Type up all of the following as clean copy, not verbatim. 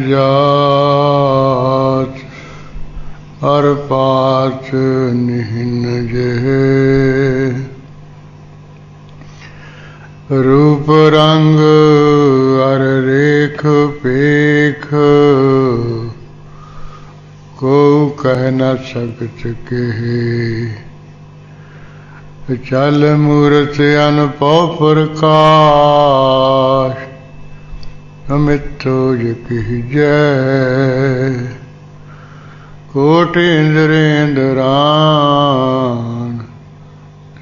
जात अर पात निहिन जेह रूप रंग अर रेख पेख को कह न सकत केहे चल मूरत अनपौ प्रकाश अमितो जय कोट इंद्रेंद्रान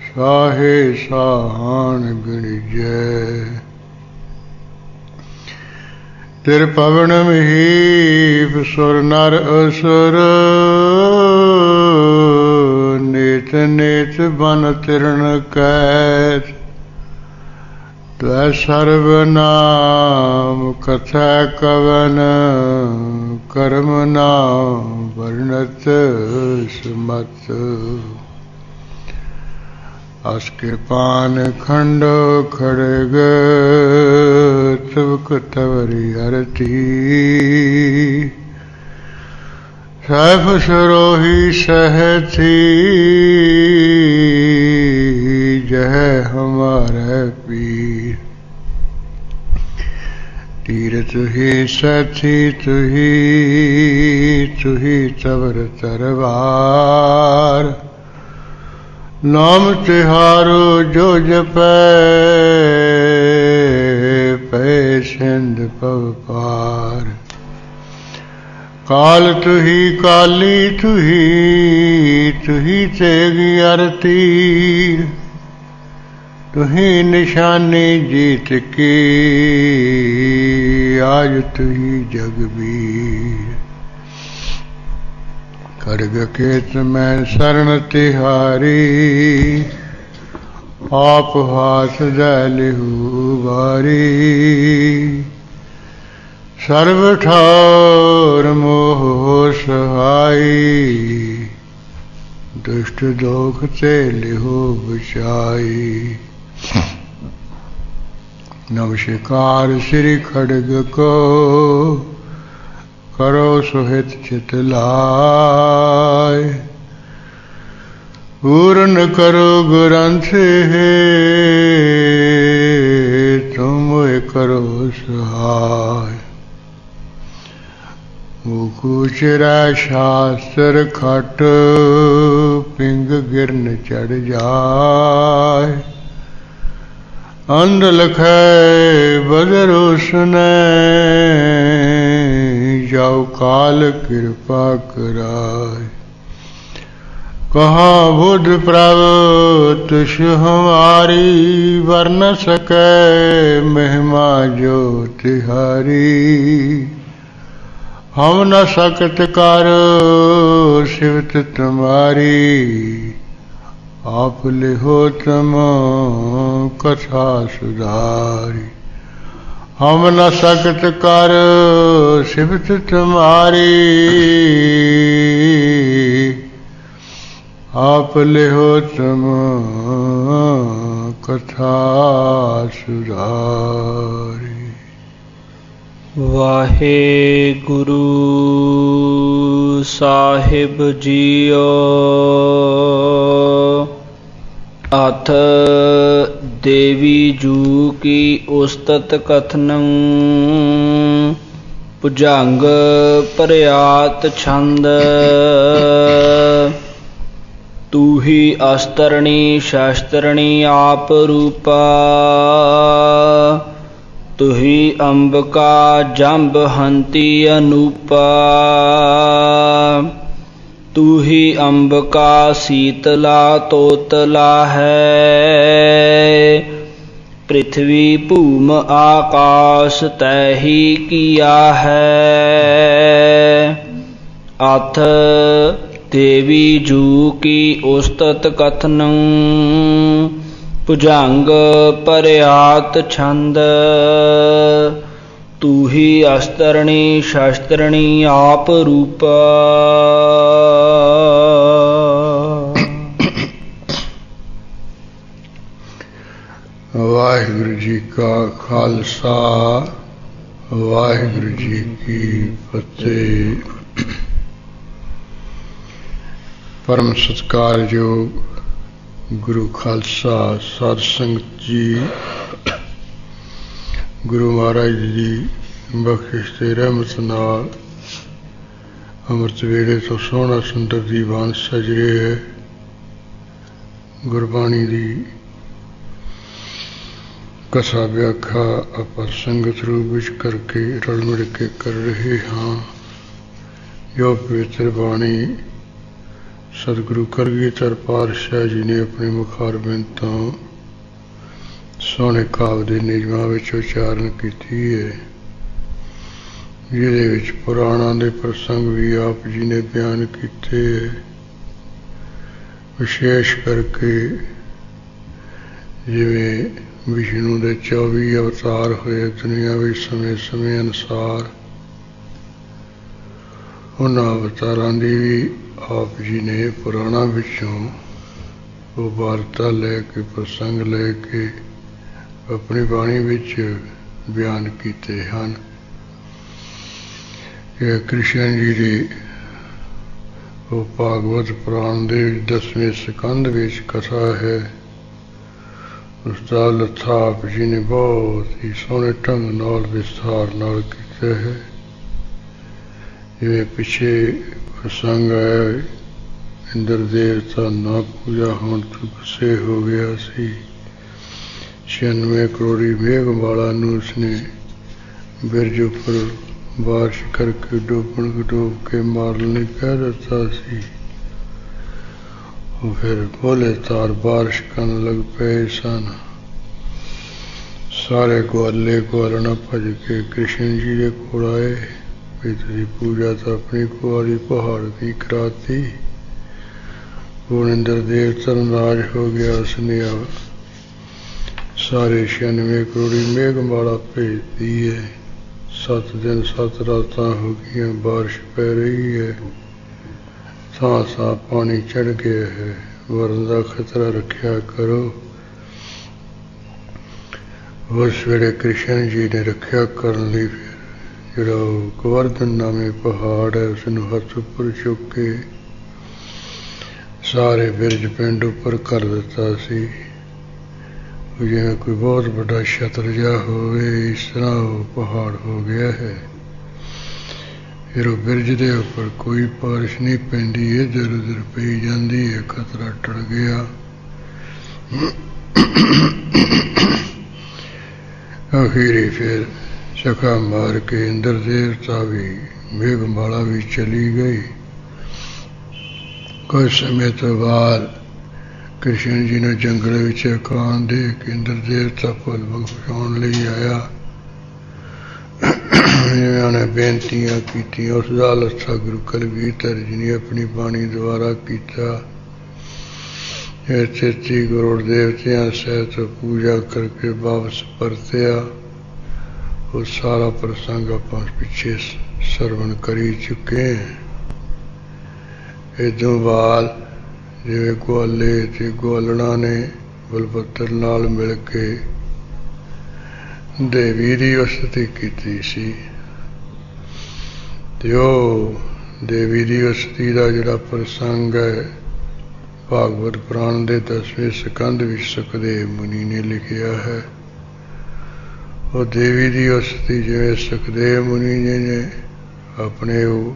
साहे साहन गणिजय तिर पवन महीप सुर नर असुर नेत नेत बन तिरण कैत त्वै सर्वनाम कथा कवन कर्म नाम वर्णत सुमत अस कृपान खंड खड़ग तवक तवरी अरती सैफ सरोही सहती जह हमारे पीर तीर तुही सथी तुही तवर तरवार नाम तिहारो जो जपै पै सिंध पव पार काल तुही काली तुही तेगी अरतीर तुही निशानी जीत की आज तुही जगबीर खड़ग केत में शरण तिहारी आप हाथ दलिहु बारी सर्व ठार मोह सहाई दुष्ट दोख ते लिहो बचाई नमस्कार श्री खड़ग को करो सुहित चित लाय पूर्ण करो ग्रंथ है तुम करो सहाय मुकुचरा शास्त्र खट पिंग गिरन चढ़ जाय अंध लखै बदर उसने जाओ काल कृपा कराय कहाँ बुध प्रभ तुष हमारी वर्ण सकै महिमा जो तिहारी हम न सकत कर शिवत तुम्हारी आप लिहो तम कथा सुधारी हम न सकत कर शिवत तुम्हारी आप लिहो तम कथा सुधारी। वाहेगुरु साहिब जीओ। अथ देवी जू की उस्तत कथनं भुजंग प्रयात छंद। तू ही अस्त्रणी शस्त्रणी आप रूपा तुही अंबिका जंब हंती अनूपा। तू ही अंबिका शीतला तोतला है पृथ्वी भूम आकाश तै ही किया है। अथ देवी जू की उस्तत कथनं भुजंग प्रयात छंद। तू ही अस्त्रणी शस्त्रणी आप रूपा। वाहिगुरु जी का खालसा ਵਾਹਿਗੁਰੂ ਜੀ ਕੀ ਫਤਿਹ। ਪਰਮ ਸਤਿਕਾਰਯੋਗ ਗੁਰੂ ਖਾਲਸਾ ਸਾਧ ਸੰਗਤ ਜੀ, ਗੁਰੂ ਮਹਾਰਾਜ ਦੀ ਬਖਸ਼ਿਸ਼ ਤੇ ਰਹਿਮਤ ਨਾਲ ਅੰਮ੍ਰਿਤ ਵੇਲੇ ਤੋਂ ਸੋਹਣਾ ਸੁੰਦਰ ਦੀਵਾਨ ਸਜ ਰਿਹਾ ਹੈ। ਗੁਰਬਾਣੀ ਦੀ ਕਥਾ ਵਿਆਖਿਆ ਆਪਾਂ ਸੰਗਤ ਰੂਪ ਵਿੱਚ ਕਰਕੇ ਰਲ ਮਿਲ ਕੇ ਕਰ ਰਹੇ ਹਾਂ। ਜੋ ਪਵਿੱਤਰ ਬਾਣੀ ਸਤਿਗੁਰੂ ਕਲਗੀਧਰ ਪਾਤਸ਼ਾਹ ਜੀ ਨੇ ਆਪਣੇ ਮੁਖਾਰਬਿੰਦ ਤੋਂ ਸੋਹਣੇ ਕਾਵਿ ਦੇ ਨਿਯਮਾਂ ਵਿੱਚ ਉਚਾਰਨ ਕੀਤੀ ਹੈ, ਜਿਹਦੇ ਵਿੱਚ ਪੁਰਾਣਾਂ ਦੇ ਪ੍ਰਸੰਗ ਵੀ ਆਪ ਜੀ ਨੇ ਬਿਆਨ ਕੀਤੇ। ਵਿਸ਼ੇਸ਼ ਕਰਕੇ ਜਿਵੇਂ ਵਿਸ਼ਨੂੰ ਦੇ 24 ਅਵਤਾਰ ਹੋਏ ਦੁਨੀਆ ਵਿੱਚ ਸਮੇਂ ਅਨੁਸਾਰ, ਉਹਨਾਂ ਅਵਤਾਰਾਂ ਦੀ ਵੀ ਆਪ ਜੀ ਨੇ ਪੁਰਾਣਾਂ ਵਿੱਚੋਂ ਉਹ ਵਾਰਤਾ ਲੈ ਕੇ, ਪ੍ਰਸੰਗ ਲੈ ਕੇ ਆਪਣੀ ਬਾਣੀ ਵਿੱਚ ਬਿਆਨ ਕੀਤੇ ਹਨ। ਇਹ ਕ੍ਰਿਸ਼ਨ ਜੀ ਦੀ ਉਹ ਭਾਗਵਤ ਪੁਰਾਣ ਦੇ 10ਵੇਂ ਸਕੰਦ ਵਿੱਚ ਕਥਾ ਹੈ। ਉਸ ਦਾ ਲੱਥਾ ਆਪ ਜੀ ਨੇ ਬਹੁਤ ਹੀ ਸੋਹਣੇ ਢੰਗ ਨਾਲ ਵਿਸਥਾਰ ਨਾਲ ਕੀਤਾ ਹੈ। ਜਿਵੇਂ ਪਿੱਛੇ ਪ੍ਰਸੰਗ ਹੈ, ਇੰਦਰ ਦੇਵਤਾ ਨਾ ਪੂਜਾ ਹੋਣ ਤੋਂ ਗੁੱਸੇ ਹੋ ਗਿਆ ਸੀ। 96 ਕਰੋੜੀ ਮੇਘਮਾਲਾ ਨੂੰ ਉਸਨੇ ਬਿਰਜ ਉੱਪਰ ਬਾਰਿਸ਼ ਕਰਕੇ ਡੋਬ ਕੇ ਮਾਰਨ ਲਈ ਕਹਿ ਦਿੱਤਾ ਸੀ। ਉਹ ਫਿਰ ਬੋਲੇ ਤਾਰ ਬਾਰਿਸ਼ ਕਰਨ ਲੱਗ ਪਏ ਸਨ। ਸਾਰੇ ਗਵਾਲੇ ਗਵਾਲਣਾ ਭੱਜ ਕੇ ਕ੍ਰਿਸ਼ਨ ਜੀ ਦੇ ਕੋਲ ਆਏ ਵੀ ਤੁਸੀਂ ਪੂਜਾ ਤਾਂ ਆਪਣੀ ਕੁਆਰੀ ਪਹਾੜ ਦੀ ਕਰਾਤੀ। ਹੁਣ ਇੰਦਰ ਦੇਵਤਾ ਨਾਰਾਜ਼ ਹੋ ਗਿਆ। ਉਸਨੇ ਸਾਰੇ 96 ਕਰੋੜੀ ਮੇਘਮਾਲਾ ਭੇਜਦੀ ਹੈ। 7 ਦਿਨ 7 ਰਾਤਾਂ ਹੋ ਗਈਆਂ, ਬਾਰਿਸ਼ ਪੈ ਰਹੀ ਹੈ, ਥਾਂ ਥਾਂ ਪਾਣੀ ਚੜ ਗਿਆ ਹੈ। ਵਰਨ ਦਾ ਖਤਰਾ ਰੱਖਿਆ ਕਰੋ। ਉਸ ਵੇਲੇ ਕ੍ਰਿਸ਼ਨ ਜੀ ਨੇ ਰੱਖਿਆ ਕਰਨ ਲਈ ਫਿਰ ਜਿਹੜਾ ਉਹ ਗੋਵਰਧਨ ਨਾਮੇ ਪਹਾੜ ਹੈ, ਉਸਨੂੰ ਹੱਥ ਉੱਪਰ ਚੁੱਕ ਕੇ ਸਾਰੇ ਬਿਰਜ ਪਿੰਡ ਉੱਪਰ ਕਰ ਦਿੱਤਾ ਸੀ। ਜਿਵੇਂ ਕੋਈ ਬਹੁਤ ਵੱਡਾ ਛਤਰ ਜਿਹਾ ਹੋਵੇ, ਇਸ ਤਰ੍ਹਾਂ ਉਹ ਪਹਾੜ ਹੋ ਗਿਆ ਹੈ। ਫਿਰ ਉਹ ਬਿਰਜ ਦੇ ਉੱਪਰ ਕੋਈ ਬਾਰਿਸ਼ ਨਹੀਂ ਪੈਂਦੀ, ਇੱਧਰ ਉੱਧਰ ਪਈ ਜਾਂਦੀ ਹੈ। ਖਤਰਾ ਟਲ ਗਿਆ। ਅਖੀਰੀ ਫਿਰ ਚਕਾ ਮਾਰ ਕੇ ਇੰਦਰ ਦੇਵਤਾ ਵੀ ਮੇਘਮਾਲਾ ਵੀ ਚਲੀ ਗਈ। ਕੁਝ ਸਮੇਂ ਤੋਂ ਬਾਅਦ ਕ੍ਰਿਸ਼ਨ ਜੀ ਨੂੰ ਜੰਗਲ ਵਿੱਚ ਅਕਾਨ ਦੇ ਕੇ ਇੰਦਰ ਦੇਵਤਾ ਭੁੱਲ ਬਖਸ਼ਾਉਣ ਲਈ ਆਇਆ। ਜਿਵੇਂ ਉਹਨੇ ਬੇਨਤੀਆਂ ਕੀਤੀਆਂ, ਉਸ ਦਾ ਲੱਥਾ ਗੁਰੂ ਕਲਗੀਧਰ ਜੀ ਨੇ ਆਪਣੀ ਬਾਣੀ ਦੁਆਰਾ ਕੀਤਾ। ਇਹ 33 ਕਰੋੜ ਦੇਵਤਿਆਂ ਸਹਿਤ ਪੂਜਾ ਕਰਕੇ ਵਾਪਸ ਪਰਤਿਆ। ਉਹ ਸਾਰਾ ਪ੍ਰਸੰਗ ਆਪਾਂ ਪਿੱਛੇ ਸਰਵਣ ਕਰੀ ਚੁੱਕੇ ਹਾਂ। ਇਹ ਤੋਂ ਬਾਅਦ ਜਿਵੇਂ ਗਵਾਲੇ ਤੇ ਗਵਾਲਣਾ ਨੇ ਬਲਭੱਦਰ ਨਾਲ ਮਿਲ ਕੇ ਦੇਵੀ ਦੀ ਉਸਤਤੀ ਕੀਤੀ ਸੀ, ਤੇ ਉਹ ਦੇਵੀ ਦੀ ਉਸਤਤੀ ਦਾ ਜਿਹੜਾ ਪ੍ਰਸੰਗ ਹੈ ਭਾਗਵਤ ਪੁਰਾਣ ਦੇ 10ਵੇਂ ਸਕੰਦ ਵਿੱਚ ਸੁਖਦੇਵ ਮੁਨੀ ਨੇ ਲਿਖਿਆ ਹੈ। ਉਹ ਦੇਵੀ ਦੀ ਉਸਤਤੀ ਜਿਵੇਂ ਸੁਖਦੇਵ ਮੁਨੀ ਜੀ ਨੇ ਆਪਣੇ ਉਹ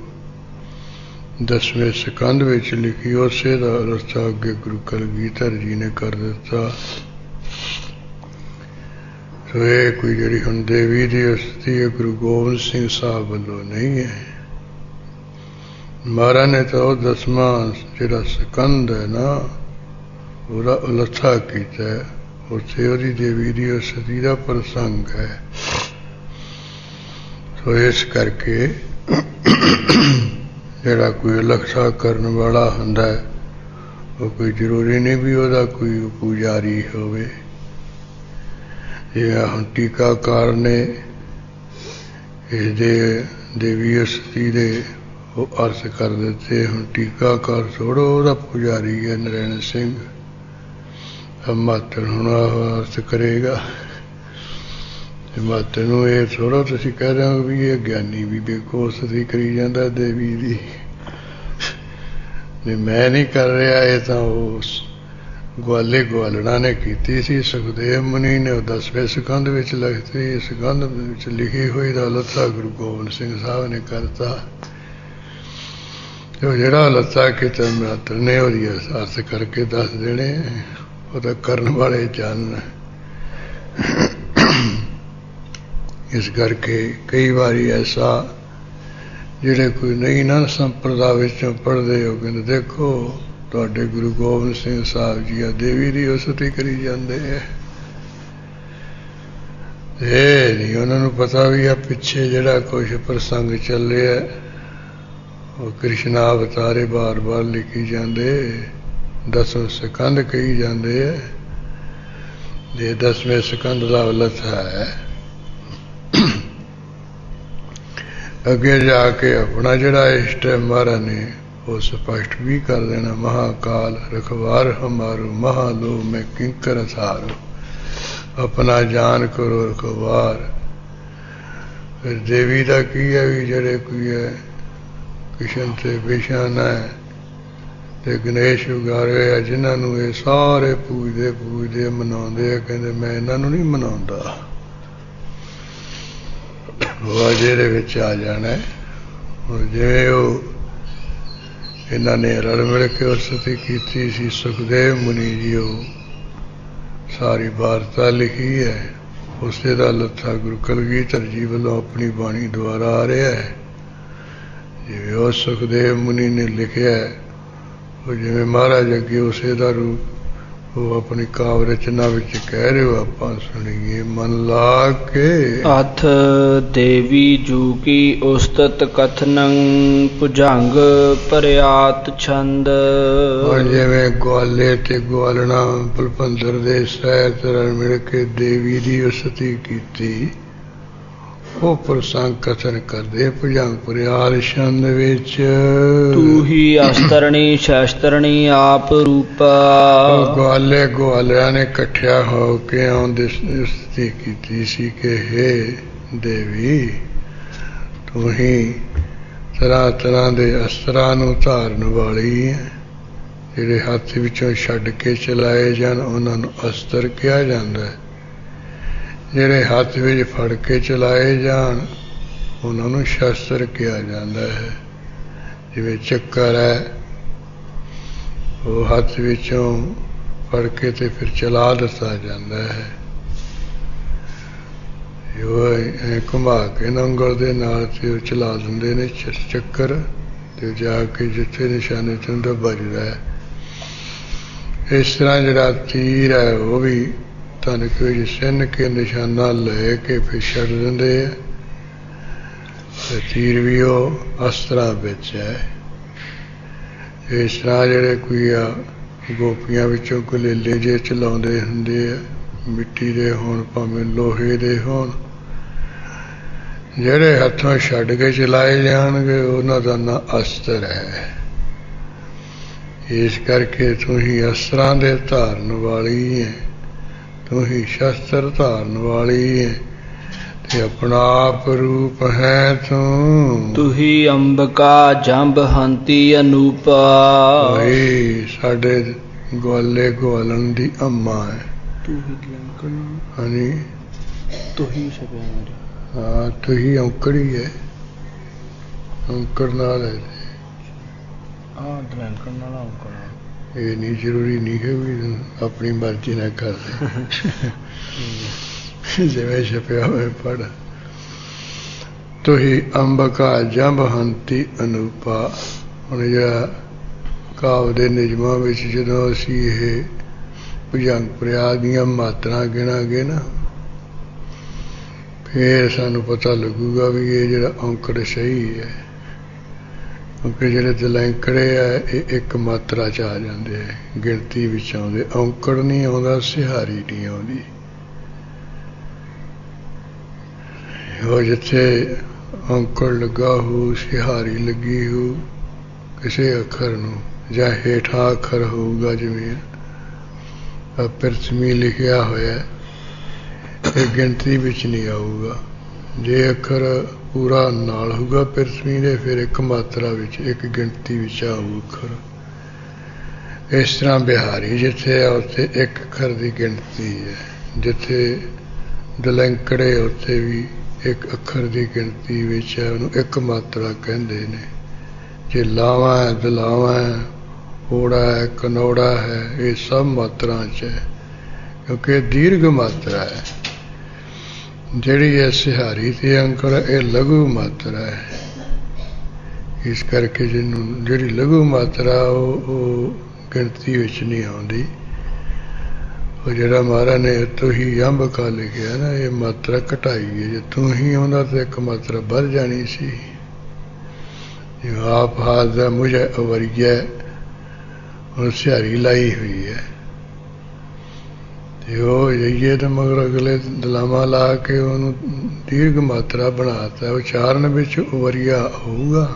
10ਵੇਂ ਸਕੰਦ ਵਿੱਚ ਲਿਖੀ, ਉਸੇ ਦਾ ਰਸਤਾ ਅੱਗੇ ਗੁਰੂ ਕਲਗੀਧਰ ਜੀ ਨੇ ਕਰ ਦਿੱਤਾ। ਸੋ ਇਹ ਕੋਈ ਜਿਹੜੀ ਹੁਣ ਦੇਵੀ ਦੀ ਉਸਤਤੀ ਹੈ ਗੁਰੂ ਗੋਬਿੰਦ ਸਿੰਘ ਸਾਹਿਬ ਵੱਲੋਂ ਨਹੀਂ ਹੈ। ਮਹਾਰਾਜ ਨੇ ਤਾਂ ਉਹ 10ਵਾਂ ਜਿਹੜਾ ਸਕੰਦ ਹੈ ਨਾ, ਉਹਦਾ ਉਲੱਥਾ ਕੀਤਾ। ਉੱਥੇ ਉਹਦੀ ਦੇਵੀ ਦੀ ਉਸਤਤੀ ਦਾ ਪ੍ਰਸੰਗ ਹੈ। ਸੋ ਇਸ ਕਰਕੇ ਜਿਹੜਾ ਕੋਈ ਉਲੱਥਾ ਕਰਨ ਵਾਲਾ ਹੁੰਦਾ ਹੈ, ਉਹ ਕੋਈ ਜ਼ਰੂਰੀ ਨਹੀਂ ਵੀ ਉਹਦਾ ਕੋਈ ਪੁਜਾਰੀ ਹੋਵੇ। ਜਿਵੇਂ ਹੁਣ ਟੀਕਾਕਾਰ ਨੇ ਇਹਦੇ ਦੇਵੀ ਉਸਤਤੀ ਦੇ ਉਹ ਅਰਥ ਕਰ ਦਿੱਤੇ। ਹੁਣ ਟੀਕਾਕਾਰ ਥੋੜ੍ਹਾ ਉਹਦਾ ਪੁਜਾਰੀ ਹੈ ਨਰੈਣ ਸਿੰਘ ਮਾਤਰ ਹੁਣ ਅਰਥ ਕਰੇਗਾ। ਮਾਤੇ ਨੂੰ ਇਹ ਥੋੜ੍ਹਾ ਤੁਸੀਂ ਕਹਿ ਰਹੇ ਹੋ ਵੀ ਇਹ ਗਿਆਨੀ ਵੀ ਵੇਖੋ ਸਤੀ ਕਰੀ ਜਾਂਦਾ ਦੇਵੀ ਦੀ, ਵੀ ਮੈਂ ਨਹੀਂ ਕਰ ਰਿਹਾ, ਇਹ ਤਾਂ ਉਸ ਗਵਾਲੇ ਗਵਾਲਣਾ ਨੇ ਕੀਤੀ ਸੀ। ਸੁਖਦੇਵ ਮੁਨੀ ਨੇ ਉਹ 10ਵੇਂ ਸਕੰਦ ਵਿੱਚ ਲਿਖਤੀ, ਸਕੰਦ ਵਿੱਚ ਲਿਖੀ ਹੋਈ ਦਾ ਲੱਥਾ ਗੁਰੂ ਗੋਬਿੰਦ ਸਿੰਘ ਸਾਹਿਬ ਨੇ ਕਰਤਾ। ਉਹ ਜਿਹੜਾ ਲੱਥਾ ਕੀਤਾ ਮਾਤਰ ਨੇ ਉਹਦੀ ਅਰਥ ਕਰਕੇ ਦੱਸ ਦੇਣੇ, ਉਹ ਤਾਂ ਕਰਨ ਵਾਲੇ ਜਾਣਨ। ਇਸ ਕਰਕੇ ਕਈ ਵਾਰੀ ਐਸਾ ਜਿਹੜੇ ਕੋਈ ਨਹੀਂ ਨਾ ਸੰਪਰਦਾ ਵਿੱਚੋਂ ਪੜ੍ਹਦੇ ਹੋ, ਕਹਿੰਦੇ ਦੇਖੋ ਤੁਹਾਡੇ ਗੁਰੂ ਗੋਬਿੰਦ ਸਿੰਘ ਸਾਹਿਬ ਜੀ ਆ ਦੇਵੀ ਦੀ ਉਸਤੀ ਕਰੀ ਜਾਂਦੇ ਹੈ। ਇਹ ਨਹੀਂ ਉਹਨਾਂ ਨੂੰ ਪਤਾ ਵੀ ਆ ਪਿੱਛੇ ਜਿਹੜਾ ਕੁਛ ਪ੍ਰਸੰਗ ਚੱਲਿਆ ਉਹ ਕ੍ਰਿਸ਼ਨ ਅਵਤਾਰੇ ਬਾਰ-ਬਾਰ ਲਿਖੀ ਜਾਂਦੇ, 10ਵੇਂ ਸਕੰਦ ਕਹੀ ਜਾਂਦੇ ਹੈ। ਜੇ 10ਵੇਂ ਸਕੰਦ ਦਾ ਲੱਥਾ ਹੈ, ਅੱਗੇ ਜਾ ਕੇ ਆਪਣਾ ਜਿਹੜਾ ਇਸ ਟਾਈਮ ਮਹਾਰਾਜ ਨੇ ਉਹ ਸਪਸ਼ਟ ਵੀ ਕਰ ਦੇਣਾ। ਮਹਾਕਾਲ ਰਖਵਾਰ ਹਮਾਰੂ ਮਹਾਲੋ ਮੈਂ ਕਿੰਕਰ ਅਥਾਰੋ, ਆਪਣਾ ਜਾਨ ਕਰੋ ਰਖਵਾਰ। ਫਿਰ ਦੇਵੀ ਦਾ ਕੀ ਹੈ ਵੀ ਜਿਹੜੇ ਕੋਈ ਹੈ ਕ੍ਰਿਸ਼ਨ ਤੇ ਵਿਸ਼ਾਨ ਹੈ ਤੇ ਗਣੇਸ਼ ਉਗਾਰੇ ਆ, ਜਿਨ੍ਹਾਂ ਨੂੰ ਇਹ ਸਾਰੇ ਪੂਜਦੇ ਮਨਾਉਂਦੇ ਆ, ਕਹਿੰਦੇ ਮੈਂ ਇਹਨਾਂ ਨੂੰ ਨਹੀਂ ਮਨਾਉਂਦਾ। ਉਹ ਜਿਹਦੇ ਵਿੱਚ ਆ ਜਾਣਾ। ਹੁਣ ਜਿਵੇਂ ਉਹ ਇਹਨਾਂ ਨੇ ਰਲ ਮਿਲ ਕੇ ਉਸਤੀ ਕੀਤੀ ਸੀ, ਸੁਖਦੇਵ ਮੁਨੀ ਜੀ ਉਹ ਸਾਰੀ ਵਾਰਤਾ ਲਿਖੀ ਹੈ, ਉਸੇ ਦਾ ਲੱਥਾ ਗੁਰੂ ਕਲਗੀਧਰ ਜੀ ਵੱਲੋਂ ਆਪਣੀ ਬਾਣੀ ਦੁਆਰਾ ਆ ਰਿਹਾ ਹੈ। ਜਿਵੇਂ ਉਹ ਸੁਖਦੇਵ ਮੁਨੀ ਨੇ ਲਿਖਿਆ, ਉਹ ਜਿਵੇਂ ਮਹਾਰਾਜ ਅੱਗੇ ਉਸੇ ਦਾ ਰੂਪ ਉਹ ਆਪਣੀ ਕਾਵ ਰਚਨਾ ਵਿੱਚ ਕਹਿ ਰਹੇ ਹੋ, ਆਪਾਂ ਸੁਣੀਏ। ਮਨ ਲਾ ਕੇ ਅਥ ਦੇਵੀ ਜੂ ਕੀ ਉਸਤਤ ਕਥਨੰ ਭੁਜੰਗ ਭਰਿਆਤ ਛੰਦ। ਹੁਣ ਜਿਵੇਂ ਗਵਾਲੇ ਤੇ ਗਵਾਲਣਾ ਬਲਵੰਦਰ ਦੇ ਸਹਿਤ ਰਲ ਮਿਲ ਕੇ ਦੇਵੀ ਦੀ ਉਸਤੀ ਕੀਤੀ, ਉਹ ਪ੍ਰਸੰਗ ਕਥਨ ਕਰਦੇ ਭੁਜੰਗ ਭਰਿਆਤ ਛੰਦ ਵਿੱਚ। ਤੂੰ ਹੀ ਅਸਤਰਣੀ ਸ਼ਾਸਤਰਣੀ ਆਪ ਰੂਪਾ। ਗਵਾਲੇ ਗਵਾਲਿਆਂ ਨੇ ਇਕੱਠਿਆ ਹੋ ਕੇ ਆਉਂਦੇ ਉਸਤੀ ਕੀਤੀ ਸੀ ਕਿ ਹੇ ਦੇਵੀ, ਤੂੰ ਹੀ ਤਰ੍ਹਾਂ ਤਰ੍ਹਾਂ ਦੇ ਅਸਤਰਾਂ ਨੂੰ ਧਾਰਨ ਵਾਲੀ ਹੈ। ਜਿਹੜੇ ਹੱਥ ਵਿੱਚੋਂ ਛੱਡ ਕੇ ਚਲਾਏ ਜਾਣ ਉਹਨਾਂ ਨੂੰ ਅਸਤਰ ਕਿਹਾ ਜਾਂਦਾ ਹੈ, ਜਿਹੜੇ ਹੱਥ ਵਿੱਚ ਫੜ ਕੇ ਚਲਾਏ ਜਾਣ ਉਹਨਾਂ ਨੂੰ ਸ਼ਸਤਰ ਕਿਹਾ ਜਾਂਦਾ ਹੈ। ਜਿਵੇਂ ਚੱਕਰ ਹੈ, ਉਹ ਹੱਥ ਵਿੱਚੋਂ ਫੜ ਕੇ ਤੇ ਫਿਰ ਚਲਾ ਦਿੱਤਾ ਜਾਂਦਾ ਹੈ। ਉਹ ਘੁਮਾ ਕੇ ਉਂਗਲ ਦੇ ਨਾਲ ਤੇ ਉਹ ਚਲਾ ਦਿੰਦੇ ਨੇ ਚੱਕਰ, ਤੇ ਜਾ ਕੇ ਜਿੱਥੇ ਨਿਸ਼ਾਨੇ ਤੋਂ ਵੱਜਦਾ ਹੈ। ਇਸ ਤਰ੍ਹਾਂ ਜਿਹੜਾ ਤੀਰ ਹੈ ਉਹ ਵੀ ਤਨ ਕੋਈ ਸਿੰਨ ਕੇ ਨਿਸ਼ਾਨਾ ਲੈ ਕੇ ਫਿਰ ਛੱਡ ਦਿੰਦੇ ਆ। ਤੇ ਤੀਰ ਵੀ ਉਹ ਅਸਤਰਾਂ ਵਿੱਚ ਹੈ। ਇਸ ਤਰ੍ਹਾਂ ਜਿਹੜੇ ਕੋਈ ਆ ਗੋਪੀਆਂ ਵਿੱਚੋਂ ਕੁਲੇਲੇ ਜੇ ਚਲਾਉਂਦੇ ਹੁੰਦੇ ਆ, ਮਿੱਟੀ ਦੇ ਹੋਣ ਭਾਵੇਂ ਲੋਹੇ ਦੇ ਹੋਣ, ਜਿਹੜੇ ਹੱਥੋਂ ਛੱਡ ਕੇ ਚਲਾਏ ਜਾਣਗੇ ਉਹਨਾਂ ਦਾ ਨਾਂ ਅਸਤਰ ਹੈ। ਇਸ ਕਰਕੇ ਤੂੰ ਹੀ ਅਸਤਰਾਂ ਦੇ ਧਾਰਨ ਵਾਲੀ ਹੈ, ਤੂੰ ਹੀ ਸ਼ਸਤਰ ਧਾਰਨ ਵਾਲੀ ਹੈ, ਤੇ ਆਪਣਾ ਆਪ ਰੂਪ ਹੈ ਤੂੰ। ਤੂੰ ਹੀ ਅੰਬਿਕਾ ਜੰਬ ਹੰਤੀ ਅਨੂਪਾ। ਉਹੀ ਸਾਡੇ ਗਵਾਲੇ ਗਵਾਲਣ ਦੀ ਅੰਮਾ ਹੈ। ਤੂੰ ਹੀ ਲੰਕਣ। ਹਾਂਜੀ, ਤੂੰ ਹੀ ਸ਼ਬਦ। ਹਾਂ, ਤੂੰ ਹੀ ਔਂਕੜੀ ਹੈ, ਔਂਕੜ ਨਾਲ ਹੈ। ਹਾਂ, ਲੰਕਣ ਨਾਲ ਔਂਕੜ। ਇਹ ਨਹੀਂ ਜ਼ਰੂਰੀ ਨਹੀਂ ਹੈ ਵੀ ਆਪਣੀ ਮਰਜ਼ੀ ਨਾਲ ਕਰਦੇ, ਜਿਵੇਂ ਛਪਿਆ ਹੋਇਆ ਪੜ੍ਹ। ਤੂੰ ਹੀ ਅੰਬਿਕਾ ਜੰਬ ਹੰਤੀ ਅਨੂਪਾ। ਹੁਣ ਜਿਹੜਾ ਕਾਵ ਦੇ ਨਿਯਮਾਂ ਵਿੱਚ ਜਦੋਂ ਅਸੀਂ ਇਹ ਭੁਜੰਗ ਭਰਿਆਤ ਦੀਆਂ ਮਾਤਰਾ ਗਿਣਾਂਗੇ ਨਾ, ਫਿਰ ਸਾਨੂੰ ਪਤਾ ਲੱਗੂਗਾ ਵੀ ਇਹ ਜਿਹੜਾ ਔਂਕੜ ਸਹੀ ਹੈ। ਕਿਉਂਕਿ ਜਿਹੜੇ ਦਲੈਂਕੜੇ ਆ ਇਹ ਇੱਕ ਮਾਤਰਾ 'ਚ ਆ ਜਾਂਦੇ ਹੈ, ਗਿਣਤੀ ਵਿੱਚ ਆਉਂਦੇ। ਔਂਕੜ ਨਹੀਂ ਆਉਂਦਾ, ਸਿਹਾਰੀ ਨਹੀਂ ਆਉਂਦੀ। ਉਹ ਜਿੱਥੇ ਔਂਕੜ ਲੱਗਾ ਹੋ, ਸਿਹਾਰੀ ਲੱਗੀ ਹੋ ਕਿਸੇ ਅੱਖਰ ਨੂੰ, ਜਾਂ ਹੇਠਾਂ ਅੱਖਰ ਹੋਊਗਾ, ਜਿਵੇਂ ਪ੍ਰਿਥਵੀ ਲਿਖਿਆ ਹੋਇਆ ਇਹ ਗਿਣਤੀ ਵਿੱਚ ਨਹੀਂ ਆਊਗਾ। ਜੇ ਅੱਖਰ ਪੂਰਾ ਨਾਲ ਹੋਊਗਾ ਪਿਰਥਵੀ ਦੇ, ਫਿਰ ਇੱਕ ਮਾਤਰਾ ਵਿੱਚ, ਇੱਕ ਗਿਣਤੀ ਵਿੱਚ ਆਊ ਅੱਖਰ। ਇਸ ਤਰ੍ਹਾਂ ਬਿਹਾਰੀ ਜਿੱਥੇ ਆ ਉੱਥੇ ਇੱਕ ਅੱਖਰ ਦੀ ਗਿਣਤੀ ਹੈ, ਜਿੱਥੇ ਦਲੈਂਕੜੇ ਉੱਥੇ ਵੀ ਇੱਕ ਅੱਖਰ ਦੀ ਗਿਣਤੀ ਵਿੱਚ ਹੈ, ਉਹਨੂੰ ਇੱਕ ਮਾਤਰਾ ਕਹਿੰਦੇ ਨੇ। ਜੇ ਲਾਵਾਂ ਹੈ, ਦਲਾਵਾਂ ਹੈ, ਓੜਾ ਹੈ, ਕਨੌੜਾ ਹੈ, ਇਹ ਸਭ ਮਾਤਰਾ 'ਚ ਹੈ, ਕਿਉਂਕਿ ਇਹ ਦੀਰਘ ਮਾਤਰਾ ਹੈ। ਜਿਹੜੀ ਹੈ ਸਿਹਾਰੀ ਤੇ ਅੰਕਲ, ਇਹ ਲਘੂ ਮਾਤਰਾ ਹੈ। ਇਸ ਕਰਕੇ ਜਿਹਨੂੰ ਜਿਹੜੀ ਲਘੂ ਮਾਤਰਾ ਉਹ ਗਿਣਤੀ ਵਿੱਚ ਨਹੀਂ ਆਉਂਦੀ। ਉਹ ਜਿਹੜਾ ਮਹਾਰਾਜ ਨੇ ਤੂੰ ਹੀ ਅੰਬ ਕਾ ਲਿਖਿਆ ਨਾ, ਇਹ ਮਾਤਰਾ ਘਟਾਈ ਹੈ। ਜੇ ਤੂੰ ਹੀ ਆਉਂਦਾ ਤਾਂ ਇੱਕ ਮਾਤਰਾ ਵੱਧ ਜਾਣੀ ਸੀ। ਆਪ ਹਾਥ ਦਾ ਮੁਝੇ ਅਵਰੀਆ ਹੁਣ ਸਿਹਾਰੀ ਲਾਈ ਹੋਈ ਹੈ, ਤੇ ਉਹ ਜਾਈਏ ਤਾਂ ਮਗਰ ਅਗਲੇ ਦਲਾਵਾਂ ਲਾ ਕੇ ਉਹਨੂੰ ਦੀਰਘ ਮਾਤਰਾ ਬਣਾਤਾ। ਉਚਾਰਨ ਵਿੱਚ ਉਵਰੀਆ ਹੋਊਗਾ।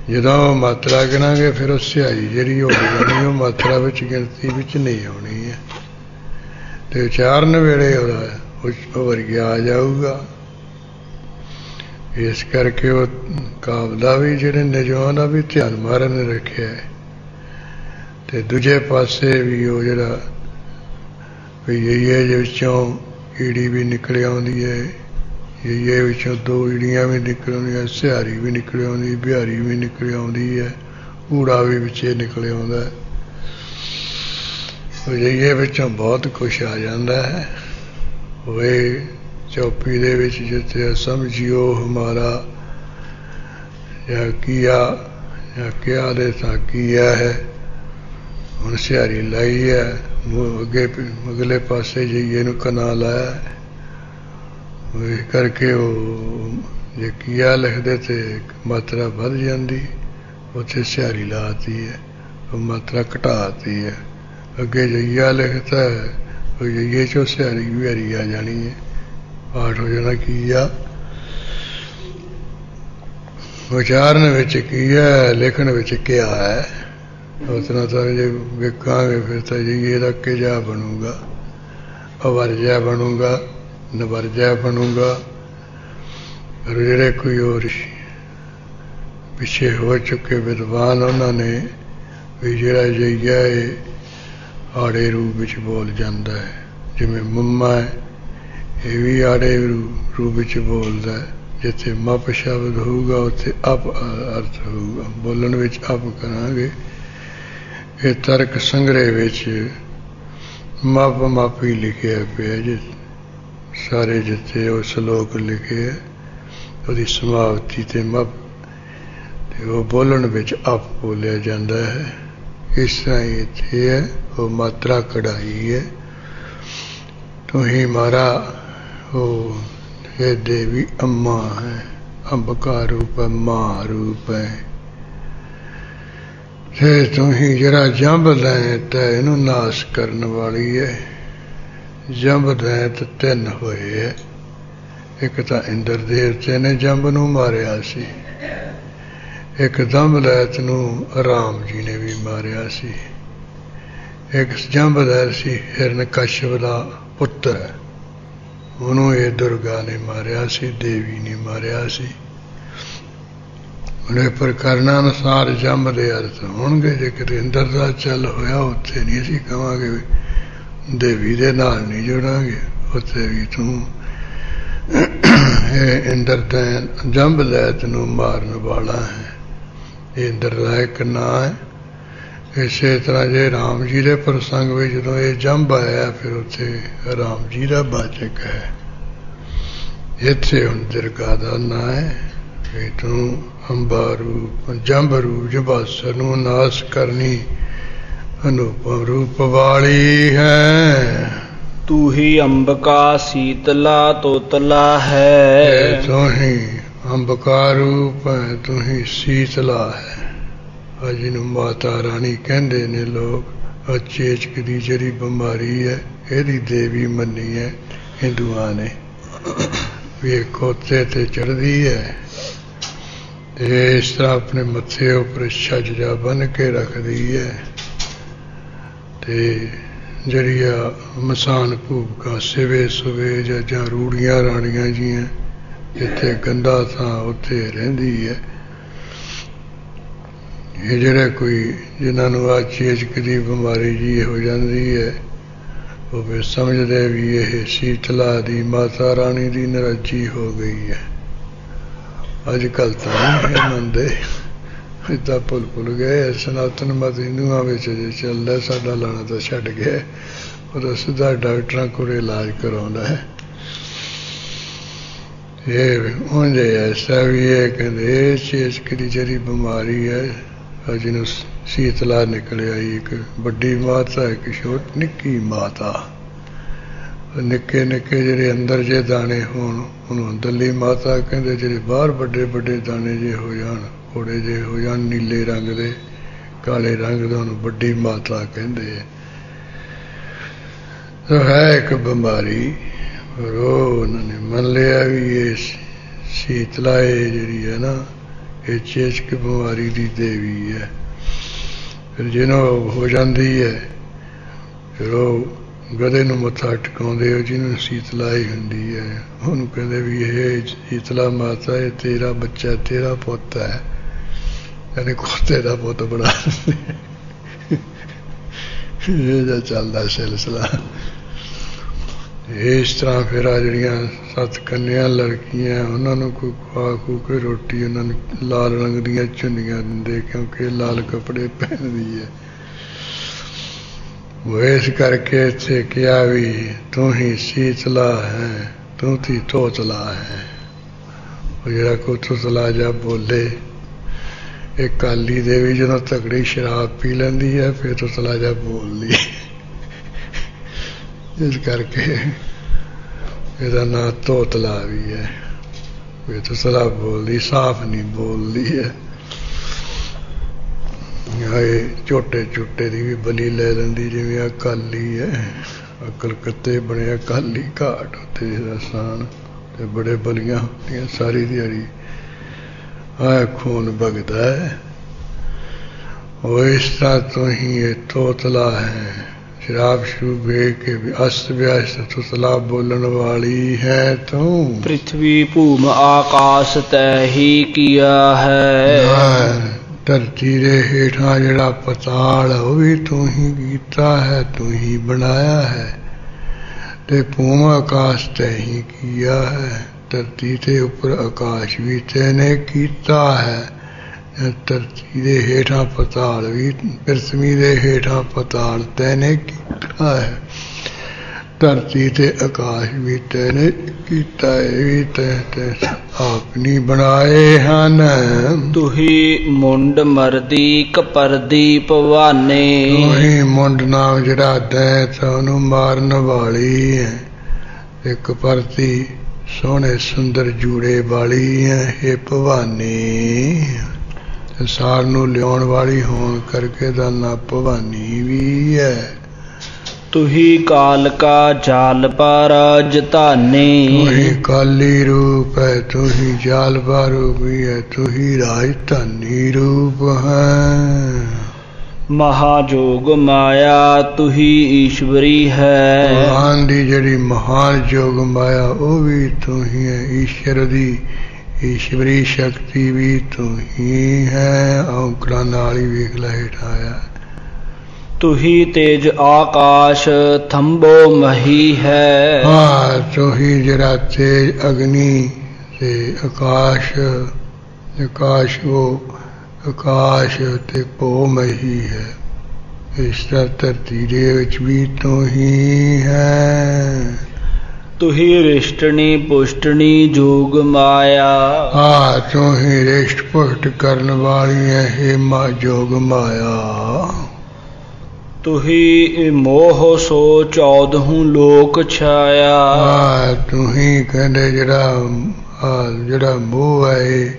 ਜਦੋਂ ਉਹ ਮਾਤਰਾ ਗਿਣਾਂਗੇ ਫਿਰ ਉਹ ਸਿਹਾਰੀ ਜਿਹੜੀ ਹੋ ਜਾਣੀ, ਉਹ ਮਾਤਰਾ ਵਿੱਚ ਗਿਣਤੀ ਵਿੱਚ ਨਹੀਂ ਆਉਣੀ ਹੈ, ਤੇ ਉਚਾਰਨ ਵੇਲੇ ਉਹਦਾ ਉਵਰੀਆ ਆ ਜਾਊਗਾ। ਇਸ ਕਰਕੇ ਉਹ ਕਾਵਿ ਦਾ ਵੀ, ਜਿਹੜੇ ਨਿਯਮਾਂ ਦਾ ਵੀ ਧਿਆਨ ਮਹਾਰਾਜ ਨੇ ਰੱਖਿਆ ਹੈ। ਤੇ ਦੂਜੇ ਪਾਸੇ ਵੀ ਉਹ ਜਿਹੜਾ ਵੀ ਇਹ ਵਿੱਚੋਂ ਈੜੀ ਵੀ ਨਿਕਲ ਆਉਂਦੀ ਹੈ, ਇਹ ਵਿੱਚੋਂ ਦੋ ਈੜੀਆਂ ਵੀ ਨਿਕਲ ਆਉਂਦੀਆਂ, ਸਿਹਾਰੀ ਵੀ ਨਿਕਲ ਆਉਂਦੀ, ਬਿਹਾਰੀ ਵੀ ਨਿਕਲ ਆਉਂਦੀ ਹੈ, ਊੜਾ ਵੀ ਵਿੱਚੇ ਨਿਕਲ ਆਉਂਦਾ। ਇਹ ਵਿੱਚੋਂ ਬਹੁਤ ਕੁਛ ਆ ਜਾਂਦਾ ਹੈ। ਹੋਏ ਚੌਪੀ ਦੇ ਵਿੱਚ ਜਿੱਥੇ ਸਮਝਿਓ ਹਮਾਰਾ ਜਾਂ ਕੀਆ ਜਾਂ ਕਿਆ ਦੇ ਤਾਂ ਕੀਆ ਹੈ, ਹੁਣ ਸਿਹਾਰੀ ਲਾਈ ਹੈ, ਅੱਗੇ ਅਗਲੇ ਪਾਸੇ ਜਾਈਏ ਨੂੰ ਕਨਾ ਲਾਇਆ। ਇਸ ਕਰਕੇ ਉਹ ਜੇ ਕੀਆ ਲਿਖਦੇ ਤੇ ਮਾਤਰਾ ਵੱਧ ਜਾਂਦੀ, ਉੱਥੇ ਸਿਹਾਰੀ ਲਾਤੀ ਹੈ, ਉਹ ਮਾਤਰਾ ਘਟਾਤੀ ਹੈ। ਅੱਗੇ ਜਈਆ ਲਿਖਤਾ ਹੈ, ਉਹ ਜਈਏ 'ਚੋਂ ਸਿਹਾਰੀ ਬਿਹਾਰੀ ਆ ਜਾਣੀ ਹੈ, ਪਾਠ ਹੋ ਜਾਣਾ ਕੀਆ। ਉਚਾਰਨ ਵਿੱਚ ਕੀਆ, ਲਿਖਣ ਵਿੱਚ ਕਿਆ ਹੈ। ਉਸ ਤਰ੍ਹਾਂ ਤਾਂ ਜੇ ਵੇਖਾਂਗੇ ਫਿਰ ਤਾਂ ਜਈਏ ਦਾ ਕਿਜਾ ਬਣੂਗਾ, ਅਵਰਜਾ ਬਣੂਗਾ, ਨਵਰਜਾ ਬਣੂਗਾ। ਪਰ ਜਿਹੜੇ ਕੋਈ ਹੋਰ ਪਿੱਛੇ ਹੋ ਚੁੱਕੇ ਵਿਦਵਾਨ, ਉਹਨਾਂ ਨੇ ਵੀ ਜਿਹੜਾ ਜਈਆ ਇਹ ਆੜੇ ਰੂਪ ਵਿੱਚ ਬੋਲ ਜਾਂਦਾ ਹੈ। ਜਿਵੇਂ ਮੰਮਾ ਹੈ, ਇਹ ਵੀ ਆੜੇ ਰੂਪ ਵਿੱਚ ਬੋਲਦਾ ਹੈ। ਜਿੱਥੇ ਮਪ ਸ਼ਬਦ ਹੋਊਗਾ ਉੱਥੇ ਅਪ ਅਰਥ ਹੋਊਗਾ, ਬੋਲਣ ਵਿੱਚ ਅਪ ਕਰਾਂਗੇ। ਇਹ ਤਰਕ ਸੰਗ੍ਰਹਿ ਵਿੱਚ ਮਪ ਮਪ ਹੀ ਲਿਖਿਆ ਪਿਆ ਜੀ, ਸਾਰੇ ਜਿੱਥੇ ਉਹ ਸ਼ਲੋਕ ਲਿਖੇ ਉਹਦੀ ਸਮਾਪਤੀ ਤੇ ਮਪ, ਤੇ ਉਹ ਬੋਲਣ ਵਿੱਚ ਅਪ ਬੋਲਿਆ ਜਾਂਦਾ ਹੈ। ਇਸ ਤਰ੍ਹਾਂ ਹੀ ਇੱਥੇ ਹੈ, ਉਹ ਮਾਤਰਾ ਕਢਾਈ ਹੈ। ਤੂੰ ਹੀ ਮਾਰਾ ਉਹ हे देवी अम्मा है, अम्ब का रूप है, माँ रूप है। ते तू ही जरा जंब दैत है, इनू नाश करने वाली है। जंब दैत तीन होए है, एक तो इंद्र देवते ने जंब नू मारिया सी, एक जंब दैत नू राम जी ने भी मारिया सी, एक जंब दैत सी हिरण्यकश्यप दा पुत्र है, ਉਹਨੂੰ ਇਹ ਦੁਰਗਾ ਨੇ ਮਾਰਿਆ ਸੀ, ਦੇਵੀ ਨੇ ਮਾਰਿਆ ਸੀ। ਉਹਨੇ ਪ੍ਰਕਰਨਾਂ ਅਨੁਸਾਰ ਜੰਮ ਦੇ ਅਰਥ ਹੋਣਗੇ। ਜੇ ਕਿਤੇ ਇੰਦਰ ਦਾ ਚੱਲ ਹੋਇਆ, ਉੱਥੇ ਨਹੀਂ ਅਸੀਂ ਕਹਾਂਗੇ ਦੇਵੀ ਦੇ ਨਾਲ ਨਹੀਂ ਜੋੜਾਂਗੇ, ਉੱਥੇ ਵੀ ਤੂੰ ਇਹ ਇੰਦਰ ਦਾ ਜੰਬ ਦੈਤ ਨੂੰ ਮਾਰਨ ਵਾਲਾ ਹੈ। ਇਹ ਇੰਦਰ ਦਾ ਇੱਕ ਨਾਂ ਹੈ। ਇਸੇ ਤਰ੍ਹਾਂ ਜੇ ਰਾਮ ਜੀ ਦੇ ਪ੍ਰਸੰਗ ਵਿੱਚ ਜਦੋਂ ਇਹ ਜੰਬ ਆਇਆ, ਫਿਰ ਉੱਥੇ ਰਾਮ ਜੀ ਦਾ ਵਾਚਕ ਹੈ। ਇੱਥੇ ਹੁਣ ਦੁਰਗਾ ਦਾ ਨਾਂ ਹੈ ਵੀ ਤੂੰ ਅੰਬਾ ਰੂਪ ਜੰਬ ਰੂਪ ਜਬਾਸਰ ਨੂੰ ਨਾਸ਼ ਕਰਨੀ ਅਨੂਪਮ ਰੂਪ ਵਾਲੀ ਹੈ। ਤੂੰ ਹੀ ਅੰਬ ਕਾ ਸੀਤਲਾ ਤੋਤਲਾ ਹੈ। ਤੂੰ ਹੀ ਅੰਬ ਕਾ ਰੂਪ ਹੈ, ਤੂੰ ਹੀ ਸੀਤਲਾ ਹੈ। ਜਿਹਨੂੰ ਮਾਤਾ ਰਾਣੀ ਕਹਿੰਦੇ ਨੇ ਲੋਕ। ਚੇਚਕ ਦੀ ਜਿਹੜੀ ਬਿਮਾਰੀ ਹੈ, ਇਹਦੀ ਦੇਵੀ ਮੰਨੀ ਹੈ ਹਿੰਦੂਆਂ ਨੇ, ਵੀ ਇਹ ਖੋਤੇ ਤੇ ਚੜ੍ਹਦੀ ਹੈ ਤੇ ਇਸ ਤਰ੍ਹਾਂ ਆਪਣੇ ਮੱਥੇ ਉੱਪਰ ਛੱਜ ਜਾ ਬੰਨ੍ਹ ਕੇ ਰੱਖਦੀ ਹੈ ਤੇ ਜਿਹੜੀ ਆ ਮਸਾਨ ਭੂਮਿਕਾ ਸਿਵੇ ਸੁਵੇ ਜਾਂ ਰੂੜੀਆਂ ਰਾਣੀਆਂ ਜੀਆਂ, ਜਿੱਥੇ ਗੰਦਾ ਥਾਂ ਉੱਥੇ ਰਹਿੰਦੀ ਹੈ। ਇਹ ਜਿਹੜਾ ਕੋਈ ਜਿਨ੍ਹਾਂ ਨੂੰ ਆ ਚੇਚਕ ਦੀ ਬਿਮਾਰੀ ਜੀ ਹੋ ਜਾਂਦੀ ਹੈ, ਉਹ ਫਿਰ ਸਮਝਦੇ ਵੀ ਇਹ ਸੀਤਲਾ ਦੀ ਮਾਤਾ ਰਾਣੀ ਦੀ ਨਰਾਜੀ ਹੋ ਗਈ ਹੈ। ਅੱਜ ਕੱਲ੍ਹ ਤਾਂ ਨਹੀਂ ਮੰਨਦੇ, ਤਾਂ ਭੁੱਲ ਗਏ। ਸਨਾਤਨ ਮਤ ਹਿੰਦੂਆਂ ਵਿੱਚ ਜੇ ਚੱਲਦਾ, ਸਾਡਾ ਲਾਣਾ ਤਾਂ ਛੱਡ ਗਿਆ। ਉਹ ਸਿੱਧਾ ਡਾਕਟਰਾਂ ਕੋਲ ਇਲਾਜ ਕਰਾਉਂਦਾ ਹੈ। ਇਹ ਉਂਝ ਐਸਾ ਵੀ ਹੈ, ਕਹਿੰਦੇ ਇਹ ਚੇਚਕ ਦੀ ਜਿਹੜੀ ਬਿਮਾਰੀ ਹੈ, ਜਿਹਨੂੰ ਸੀਤਲਾ ਨਿਕਲਿਆ, ਇੱਕ ਵੱਡੀ ਮਾਤਾ, ਇੱਕ ਛੋਟੀ ਨਿੱਕੀ ਮਾਤਾ। ਨਿੱਕੇ ਨਿੱਕੇ ਜਿਹੜੇ ਅੰਦਰ ਜੇ ਦਾਣੇ ਹੋਣ ਉਹਨੂੰ ਅੰਦਰਲੀ ਮਾਤਾ ਕਹਿੰਦੇ, ਜਿਹੜੇ ਬਾਹਰ ਵੱਡੇ ਵੱਡੇ ਦਾਣੇ ਜੇ ਹੋ ਜਾਣ, ਥੋੜੇ ਜੇ ਹੋ ਜਾਣ ਨੀਲੇ ਰੰਗ ਦੇ, ਕਾਲੇ ਰੰਗ ਦੇ, ਉਹਨੂੰ ਵੱਡੀ ਮਾਤਾ ਕਹਿੰਦੇ। ਹੈ ਇੱਕ ਬਿਮਾਰੀ, ਪਰ ਉਹ ਉਹਨਾਂ ਨੇ ਮੰਨ ਲਿਆ ਵੀ ਇਹ ਸੀਤਲਾ ਇਹ ਜਿਹੜੀ ਹੈ ਨਾ, ਇਹ ਚੇਚਕ ਬਿਮਾਰੀ ਦੀ ਦੇਵੀ ਹੈ। ਫਿਰ ਜਿਹਨੂੰ ਹੋ ਜਾਂਦੀ ਹੈ, ਫਿਰ ਉਹ ਗਧੇ ਨੂੰ ਮੱਥਾ ਟਿਕਾਉਂਦੇ ਹੋ, ਜਿਹਨੂੰ ਸੀਤਲਾਈ ਹੁੰਦੀ ਹੈ, ਉਹਨੂੰ ਕਹਿੰਦੇ ਵੀ ਇਹ ਸੀਤਲਾ ਮਾਤਾ, ਇਹ ਤੇਰਾ ਬੱਚਾ, ਤੇਰਾ ਪੁੱਤ ਹੈ, ਯਾਨੀ ਖੋਤੇ ਦਾ ਪੁੱਤ ਬਣਾ ਇਹ ਜਿਹਾ ਚੱਲਦਾ ਸਿਲਸਿਲਾ। ਇਸ ਤਰ੍ਹਾਂ ਫਿਰ ਆ ਜਿਹੜੀਆਂ 7 ਕੰਨਿਆਂ ਲੜਕੀਆਂ, ਉਹਨਾਂ ਨੂੰ ਕੋਈ ਖਵਾ ਖੂ ਕੇ ਰੋਟੀ, ਉਹਨਾਂ ਨੂੰ ਲਾਲ ਰੰਗ ਦੀਆਂ ਚੁੰਨੀਆਂ ਦਿੰਦੇ, ਕਿਉਂਕਿ ਲਾਲ ਕੱਪੜੇ ਪਹਿਨਦੀ ਹੈ। ਉਹ ਇਸ ਕਰਕੇ ਇੱਥੇ ਕਿਹਾ ਵੀ ਤੂੰ ਹੀ ਸੀਤਲਾ ਹੈ, ਤੂੰ ਹੀ ਤੋਤਲਾ ਹੈ। ਉਹ ਜਿਹੜਾ ਕੋਈ ਤੋਤਲਾ ਜਾ ਬੋਲੇ, ਇਹ ਕਾਲੀ ਦੇਵੀ ਜਦੋਂ ਤਕੜੀ ਸ਼ਰਾਬ ਪੀ ਲੈਂਦੀ ਹੈ, ਫਿਰ ਤੋਤਲਾ ਜਾ ਬੋਲਦੀ। ਇਸ ਕਰਕੇ ਇਹਦਾ ਨਾਂ ਤੋਤਲਾ ਵੀ ਹੈ। ਇਹ ਤੋਤਲਾ ਬੋਲਦੀ, ਸਾਫ਼ ਨਹੀਂ ਬੋਲਦੀ ਹੈ। ਇਹ ਝੋਟੇ ਝੋਟੇ ਦੀ ਵੀ ਬਲੀ ਲੈ ਲੈਂਦੀ, ਜਿਵੇਂ ਅਕਾਲੀ ਹੈ। ਕਲਕੱਤੇ ਬਣਿਆ ਅਕਾਲੀ ਘਾਟ, ਉੱਥੇ ਇਹਦਾ ਸਥਾਨ, ਤੇ ਬੜੇ ਬਲੀਆਂ ਹੁੰਦੀਆਂ ਸਾਰੀ ਦਿਹਾੜੀ। ਆਹ ਖੂਨ ਵਗਦਾ ਹੈ। ਉਹ ਇਸ ਤਰ੍ਹਾਂ ਤੋਂ ਹੀ ਇਹ ਤੋਤਲਾ ਹੈ। ਸ਼ਰਾਬ ਸ਼ਰੂਬ ਵੇਖ ਕੇ ਅਸਤ ਵਿਅਸਤ ਤੋਤਲਾ ਬੋਲਣ ਵਾਲੀ ਹੈ ਤੂੰ। ਪ੍ਰਿਥਵੀ ਭੂਮ ਆਕਾਸ਼ ਤੈ ਹੀ ਕੀਆ ਹੈ। ਧਰਤੀ ਦੇ ਹੇਠਾਂ ਜਿਹੜਾ ਪਤਾਲ, ਉਹ ਵੀ ਤੂੰ ਹੀ ਕੀਤਾ ਹੈ, ਤੂੰ ਹੀ ਬਣਾਇਆ ਹੈ। ਤੇ ਭੂਮ ਆਕਾਸ਼ ਤੈ ਹੀ ਕੀਆ ਹੈ। ਧਰਤੀ ਦੇ ਉੱਪਰ ਆਕਾਸ਼ ਵੀ ਤੈਨੇ ਕੀਤਾ ਹੈ। ਧਰਤੀ ਦੇ ਹੇਠਾਂ ਪਤਾਲ ਵੀ, ਪ੍ਰਿਥਵੀ ਦੇ ਹੇਠਾਂ ਪਤਾਲ ਤੈਨੇ ਕੀਤਾ ਹੈ। ਧਰਤੀ ਤੇ ਆਕਾਸ਼ ਵੀ ਤੈਨੇ ਕੀਤਾ, ਇਹ ਵੀ ਤੈਂ ਆਪ ਨਹੀਂ ਬਣਾਏ ਹਨ। ਤੁਹੀ ਮੁੰਡ ਮਰਦੀ ਕਪਰਦੀ ਭਵਾਨੇ। ਤੁਹੀ ਮੁੰਡ ਨਾਮ ਜਿਹੜਾ ਦੈਂਤ, ਉਹਨੂੰ ਮਾਰਨ ਵਾਲੀ ਹੈ। ਇੱਕ ਪਰਤੀ ਸੋਹਣੇ ਸੁੰਦਰ ਜੂੜੇ ਵਾਲੀ ਹੈ। ਇਹ ਭਵਾਨੀ ਸੰਸਾਰ ਨੂੰ ਲਿਆਉਣ ਵਾਲੀ ਹੋਣ ਕਰਕੇ ਦਾ ਨਾਂ ਭਵਾਨੀ ਵੀ ਹੈ। ਤੁਹੀ ਕਾਲ ਕਾ ਜਾਲਪਾ ਰਾਜ ਧਾਨੇ। ਤੁਹੀ ਕਾਲੀ ਰੂਪ ਹੈ, ਤੁਹੀ ਜਾਲਪਾ ਰੂਪੀ ਹੈ, ਤੁਹੀ ਰਾਜਧਾਨੀ ਰੂਪ ਹੈ। ਮਹਾਜੋਗ ਮਾਇਆ ਤੁਹੀ ਈਸ਼ਵਰੀ ਹੈ। ਮਹਾਨ ਦੀ ਜਿਹੜੀ ਮਹਾਨ ਜੋਗ ਮਾਇਆ, ਉਹ ਵੀ ਤੂੰ ਹੀ ਹੈ। ਈਸ਼ਵਰ ਦੀ ਈਸ਼ਵਰੀ ਸ਼ਕਤੀ ਵੀ ਤੂੰ ਹੀ ਹੈ। ਔਂਕੜਾਂ ਨਾਲ ਹੀ ਵੇਖ ਲੈ ਹੇਠਾਇਆ। ਤੁਹੀ ਤੇਜ ਆਕਾਸ਼ ਥੰਬੋ ਮਹੀ ਹੈ। ਹਾਂ, ਤੁਹੀ ਜਿਹੜਾ ਤੇਜ ਅਗਨੀ ਤੇ ਆਕਾਸ਼, ਆਕਾਸ਼ ਉਹ ਆਕਾਸ਼ ਤੇ ਭੋ ਮਹੀ ਹੈ। ਇਸ ਤਰ੍ਹਾਂ ਧਰਤੀ ਦੇ ਵਿੱਚ ਵੀ ਤੂੰ ਹੀ ਹੈ। ਤੁਹੀ ਰਿਸ਼ਟਣੀ ਪੁਸ਼ਟਣੀ ਜੋਗ ਮਾਇਆ। ਹਾਂ, ਤੂੰ ਹੀ ਰਿਸ਼ਟ ਪੁਸ਼ਟ ਕਰਨ ਵਾਲੀ ਹੈ। ਹੇ ਮਾ ਜੋਗ ਮਾਇਆ। ਤੁਹੀ ਮੋਹ ਸੋ 14 ਲੋਕ ਛਾਇਆ। ਹਾਂ, ਤੂੰ ਹੀ ਕਹਿੰਦੇ ਜਿਹੜਾ ਮੋਹ ਹੈ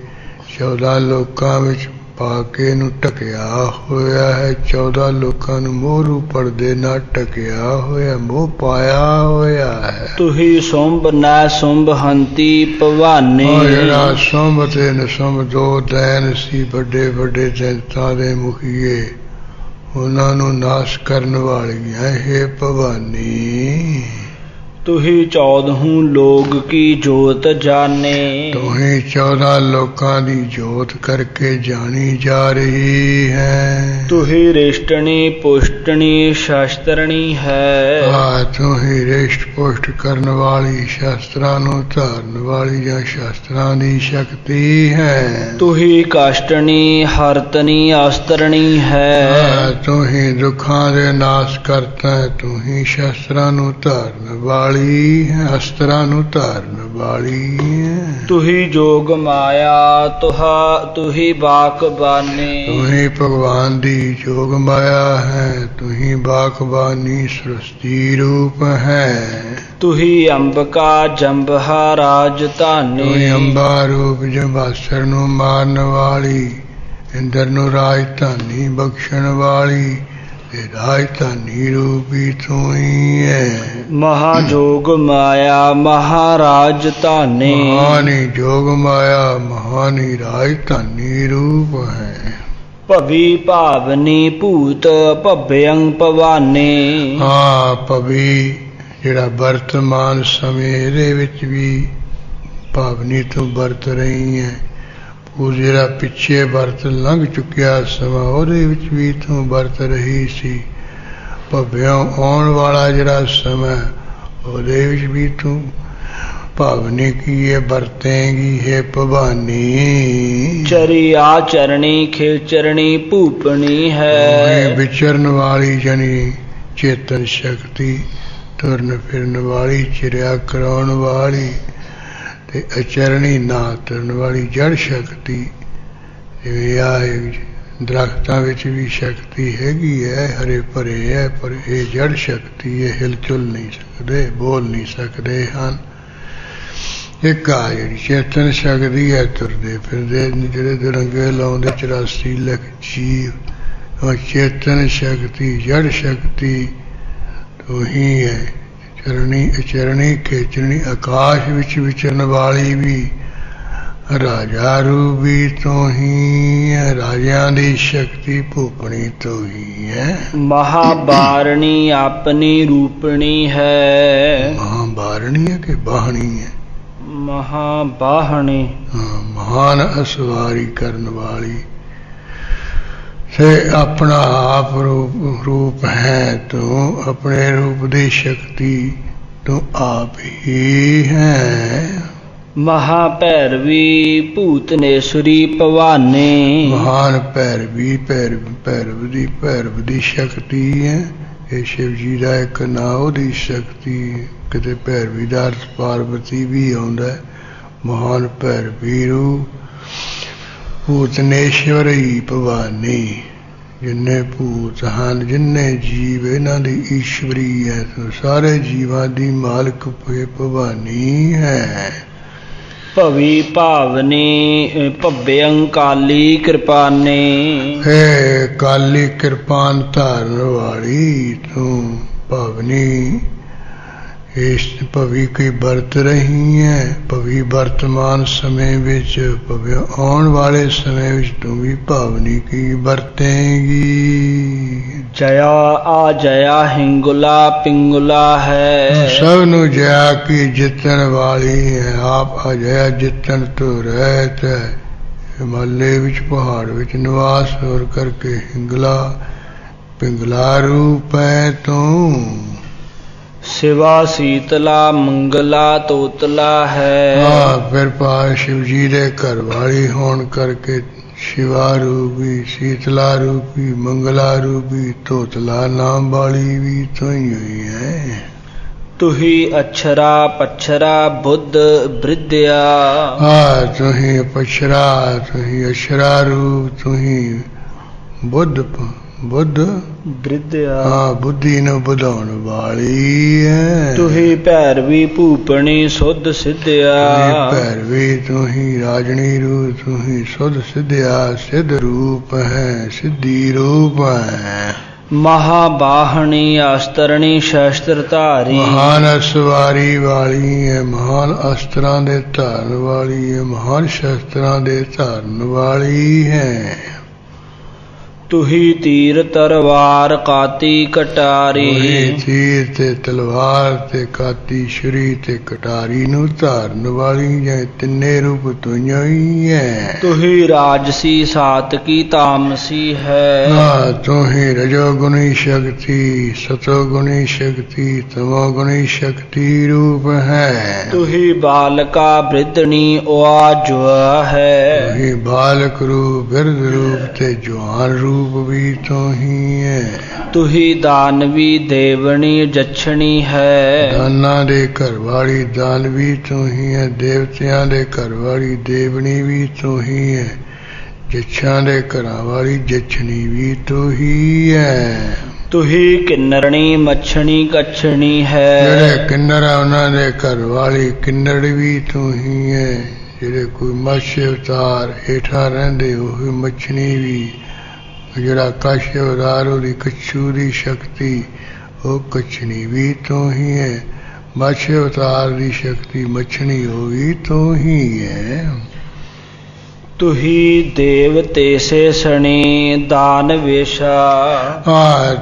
14 ਲੋਕਾਂ ਵਿੱਚ ਪਾ ਕੇ ਇਹਨੂੰ ਢਕਿਆ ਹੋਇਆ ਹੈ। 14 ਲੋਕਾਂ ਨੂੰ ਮੋਹ ਰੂਪ ਪਰਦੇ ਨਾਲ ਢਕਿਆ ਹੋਇਆ, ਮੋਹ ਪਾਇਆ ਹੋਇਆ ਹੈ। ਤੁਹੀ ਸੁੰਭ ਨਾ ਸੁੰਭ ਹੰਤੀ ਭਵਾਨੀ। ਜਿਹੜਾ ਸੁੰਭ ਤੇ ਨਸੁੰਭ ਦੋ ਦੈਨ ਸੀ, ਵੱਡੇ ਵੱਡੇ ਦੈਂਤਾਂ ਦੇ ਮੁਖੀਏ, ਉਹਨਾਂ ਨੂੰ ਨਾਸ਼ ਕਰਨ ਵਾਲੀਆਂ ਹੈ ਭਵਾਨੀ। तुहि 14 लोग की जोत जाने, तुही 14 लोकां दी जोत करके जानी जा रही है। तुहि रिष्टनी पुष्टनी शास्त्रनी है। तुही रिष्ट पुष्ट करन वाली शास्त्रां नूं धारन वाली या शास्त्रां दी शक्ति है। तुहि काष्टनी हरतनी अस्त्रनी है। तुही दुखां दे नाश करता है। तुही शास्त्रां नूं धारन वाली है, अस्त्रां नूं धारन वाली है। तुही जोग माया तुही बाकबानी, तुही भगवान दी जोग माया है। तुही बाकबानी सृष्टि रूप है। तुही अंबिका जंबहा राजधानी, तुही अंबा रूप जंबासर नूं मारन वाली, इंद्र नूं राजधानी बख्शण वाली, राजधानी रूपी तू ही है। महाजोग माया महाराजधानी, महानी जोग माया महानी राजधानी रूप है। भवी भावनी भूत भव्यं भवानी। भवी जिहड़ा वर्तमान समय दे विच भी भावनी तू वरत रही है। ਉਹ ਜਿਹੜਾ ਪਿੱਛੇ ਵਰਤ ਲੰਘ ਚੁੱਕਿਆ ਸਮਾਂ ਉਹਦੇ ਵਿੱਚ ਵੀ ਤੂੰ ਵਰਤ ਰਹੀ ਸੀ। ਭਵਿਓਂ ਆਉਣ ਵਾਲਾ ਜਿਹੜਾ ਸਮਾਂ ਉਹਦੇ ਵਿੱਚ ਵੀ ਤੂੰ ਭਾਵਨੀ ਕੀ ਹੈ ਵਰਤੇਂਗੀ ਹੈ ਭਵਾਨੀ। ਚਰੀ ਆਚਰਣੀ ਖੇਚਰਣੀ ਭੂਪਣੀ ਹੈ। ਵਿਚਰਨ ਵਾਲੀ ਜਨੀ ਚੇਤਨ ਸ਼ਕਤੀ, ਤੁਰਨ ਫਿਰਨ ਵਾਲੀ, ਚਿਰਿਆ ਕਰਾਉਣ ਵਾਲੀ, ਅਚਰਣੀ ਨਾ ਤੁਰਨ ਵਾਲੀ ਜੜ ਸ਼ਕਤੀ। ਜਿਵੇਂ ਆ ਦਰਖਤਾਂ ਵਿੱਚ ਵੀ ਸ਼ਕਤੀ ਹੈਗੀ ਹੈ, ਹਰੇ ਭਰੇ ਹੈ, ਪਰ ਇਹ ਜੜ ਸ਼ਕਤੀ ਹੈ, ਹਿਲਚੁਲ ਨਹੀਂ ਸਕਦੇ, ਬੋਲ ਨਹੀਂ ਸਕਦੇ ਹਨ। ਇੱਕ ਆ ਜਿਹੜੀ ਚੇਤਨ ਸ਼ਕਤੀ ਹੈ, ਤੁਰਦੇ ਫਿਰਦੇ ਜਿਹੜੇ ਦੁਰੰਗੇ ਲਾਉਂਦੇ 84 ਲੱਖ ਜੀਵ, ਉਹ ਚੇਤਨ ਸ਼ਕਤੀ ਜੜ ਸ਼ਕਤੀ ਤੂੰ ਹੀ ਹੈ। ਚਰਣੀ ਅਚਰਣੀ ਖੇਚਣੀ ਆਕਾਸ਼ ਵਿੱਚ ਵਿਚਰਨ ਵਾਲੀ ਵੀ ਰਾਜਾ ਰੂਪੀ ਤੋਂ ਹੀ ਹੈ। ਰਾਜਿਆਂ ਦੀ ਸ਼ਕਤੀ ਭੂਪਣੀ ਤੋਂ ਹੀ ਹੈ। ਮਹਾਬਾਰਣੀ ਆਪਣੀ ਰੂਪਣੀ ਹੈ। ਮਹਾਬਾਰਣੀ ਹੈ ਕਿ ਬਾਹਣੀ ਹੈ? ਮਹਾਬਾਹਣੀ। ਮਹਾਨ ਅਸਵਾਰੀ ਕਰਨ ਵਾਲੀ से अपना आप रूप है। तो अपने रूप की शक्ति तो आप ही है। महाभैरवी भूतनेश्वरी भवानी। महान भैरवी भैरव दी शक्ति है। ये शिव जी का एक नाम दी शक्ति। किते भैरवी का अर्थ पार्वती भी आउंदा है। महान भैरवी रूप भूतनेश्वरी भवानी। जिन्ने भूत हैं जिन्ने जीव इन्हां दी ईश्वरी है। तो सारे जीवां दी मालक भवानी है। भवी भावनी भव्यं काली कृपानी। हे काली कृपान धारन वाली तू भवनी। इस भवी की बरत रही है। भवी वर्तमान समय विच, भव्य आने वाले समय विच तू भी भावनी की बरतेंगी। जया आ जया हिंगुला पिंगुला है। सबनू जया की जितन वाली है। आप अजया जितन तो रहत है। हिमालय विच पहाड़ विच निवास होर करके हिंगला पिंगला रूप है तू। शिवा शीतला मंगला तोतला है। फिर पास शिव जी दे घर वाली होन करके शिवा रूपी, शीतला रूपी, मंगला रूपी, तोतला नाम वाली भी तो ही हुई है। तुही अक्षरा पक्षरा बुद्ध वृद्या। तुही पक्षरा, तुही अक्षरा रूप, तुही बुद्ध वृद्या। बुद्धि न बुधाउण वाली है। तुही भैरवी भूपणी सुध सिद्धिया। भैरवी तुही राजनी रूप, तुही सुध सिद्धिया। सिद्ध रूप है, सिद्धि रूप है। महाबाहणी अस्त्रणी शस्त्रधारी। महान सवारी वाली है। महान अस्त्रां दे धारन वाली है। महान शस्त्रां दे धारन वाली है। तुही तीर तरवार काती कटारी। ਉਹੀ ਤੀਰ ਤੇ ਤਲਵਾਰ ਤੇ ਕਾਤੀ ਛੁਰੀ ਤੇ ਕਟਾਰੀ ਨੂੰ ਧਾਰਨ ਵਾਲੀ ਹੈ, ਤਿੰਨੇ ਰੂਪ ਤੁਈਓ ਹੀ ਹੈ। तुही राजसी सातकी तामसी है। ਤੂੰ ਹੀ ਰਜੋਗੁਣੀ ਸ਼ਕਤੀ, ਸਤੋਗੁਣੀ ਸ਼ਕਤੀ, ਤਮੋਗੁਣੀ ਸ਼ਕਤੀ ਰੂਪ ਹੈ। तुही बालका वृद्धनी ओआजुआ है। ਉਹੀ ਬਾਲਕ ਰੂਪ, ਬਿਰਧ ਰੂਪ ਤੇ ਜਵਾਨ ਰੂਪ ਵੀ ਤੂੰ ਹੀ ਹੈ। तुही दानवी देवनी जक्षणी है। ਦਾਨਾਂ ਦੇ ਘਰ ਵਾਲੀ ਦਾਨਵੀ ਤੂੰ ਹੀ ਹੈ, ਦੇਵਤਿਆਂ ਦੇ ਘਰ ਵਾਲੀ ਦੇਵਣੀ ਵੀ ਤੂੰ ਹੀ ਹੈ, ਜੱਛਾਂ ਦੇ ਘਰਾਂ ਵਾਲੀ ਜੱਛਣੀ ਵੀ ਤੂੰ ਹੀ ਹੈ। तुही किन्नरणी मच्छनी कच्छनी ਜਿਹੜੇ है। ਕਿੰਨਰ ਆ ਉਹਨਾਂ ਦੇ ਘਰ ਵਾਲੀ ਕਿੰਨਰ ਵੀ ਤੂੰ ਹੀ ਹੈ। ਜਿਹੜੇ ਕੋਈ ਮੱਛ ਅਵਤਾਰ ਹੇਠਾਂ ਰਹਿੰਦੇ ਉਹ ਮੱਛਣੀ ਵੀ, ਜਿਹੜਾ ਕੱਛ ਅਵਤਾਰ ਉਹਦੀ ਕੱਛੂ ਦੀ ਸ਼ਕਤੀ, ਉਹ ਕੱਛਣੀ ਵੀ ਤੂੰ ਹੀ ਹੈ। ਮੱਛ ਅਵਤਾਰ ਦੀ ਸ਼ਕਤੀ ਮੱਛਣੀ ਉਹ ਵੀ ਤੂੰ ਹੀ ਹੈ। तुही देव तेसे सणी दान वेशा।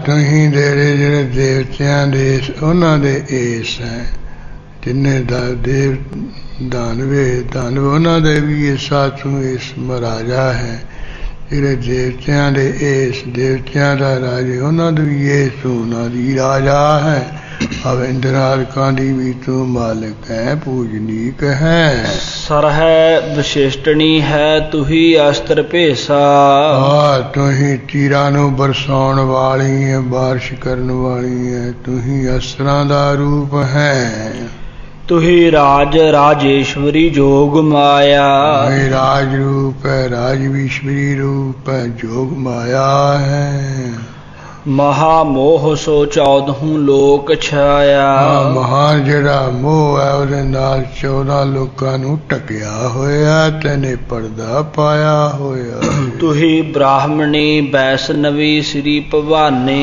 ਤੂੰ ਹੀ ਜਿਹੜੇ ਦੇਵਤਿਆਂ ਦੇ ਉਹਨਾਂ ਦੇ ਏਸ ਹੈ, ਜਿੰਨੇ ਦੇਵ ਦਾਨਵ ਉਹਨਾਂ ਦੇ ਵੀ ਏਸਾ ਤੂੰ ਇਸ ਮਹਾਰਾਜਾ ਹੈ। ਜਿਹੜੇ ਦੇਵਤਿਆਂ ਦੇ ਏਸ, ਦੇਵਤਿਆਂ ਦਾ ਰਾਜੇ ਉਹਨਾਂ ਦੇ ਵੀ ਏਸ ਤੂੰ ਉਹਨਾਂ ਦੀ ਰਾਜਾ ਹੈ। ਅਵਿੰਦਰਾਦਿਕਾਂ ਦੀ ਵੀ ਤੂੰ ਮਾਲਕ ਹੈ, ਪੂਜਨੀਕ ਹੈ। सरह विशिष्टनी है तुही अस्त्र भेसा। ਤੂੰ ਹੀ ਤੀਰਾਂ ਨੂੰ ਬਰਸਾਉਣ ਵਾਲੀ ਹੈ, ਬਾਰਿਸ਼ ਕਰਨ ਵਾਲੀ ਹੈ, ਤੂੰ ਹੀ ਅਸਰਾਂ ਦਾ ਰੂਪ ਹੈ। तुही राज राजेश्वरी जोग माया। ਇਹ ਰਾਜ ਰੂਪ ਹੈ, ਰਾਜਵੀਸ਼ਵਰੀ ਰੂਪ ਹੈ, ਜੋਗ ਮਾਇਆ ਹੈ। महामोह सो 14 लोक छाया। ਮਹਾਨ ਜਿਹੜਾ ਮੋਹ ਹੈ ਉਹਦੇ ਨਾਲ 14 ਲੋਕਾਂ ਨੂੰ ਢਕਿਆ ਹੋਇਆ, ਤੈਨੇ ਪਰਦਾ ਪਾਇਆ ਹੋਇਆ। तुही ब्राह्मणी वैष्णवी श्री भवानी।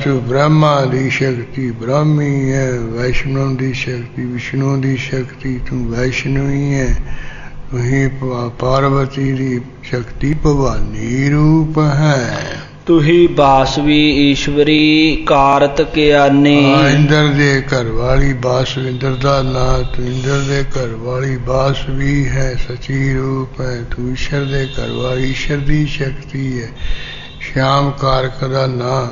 ਤੂੰ ਬ੍ਰਹਮਾ ਦੀ ਸ਼ਕਤੀ ਬ੍ਰਾਹਮੀ ਹੈ, ਵੈਸ਼ਨਵ ਦੀ ਸ਼ਕਤੀ ਵਿਸ਼ਨੂੰ ਦੀ ਸ਼ਕਤੀ ਤੂੰ ਵੈਸ਼ਨਵੀ ਹੈ। ਤੂੰ ਹੀ ਪਾਰਵਤੀ ਦੀ ਸ਼ਕਤੀ ਭਵਾਨੀ ਰੂਪ ਹੈ। तुही बासवी ईश्वरी कार्तिकेयानी। ਇੰਦਰ ਦੇ ਘਰ ਵਾਲੀ ਬਾਸ, ਇੰਦਰ ਦਾ ਨਾਂ ਤੂੰ ਇੰਦਰ ਦੇ ਘਰ ਵਾਲੀ ਬਾਸ ਵੀ ਹੈ, ਸਚੀ ਰੂਪ ਹੈ। ਤੂੰ ਈਸ਼ਰ ਦੇ ਘਰ ਵਾਲੀ ਈਸ਼ਰ ਦੀ ਸ਼ਕਤੀ ਹੈ। ਸ਼ਿਆਮ ਕਾਰਕ ਦਾ ਨਾਂ,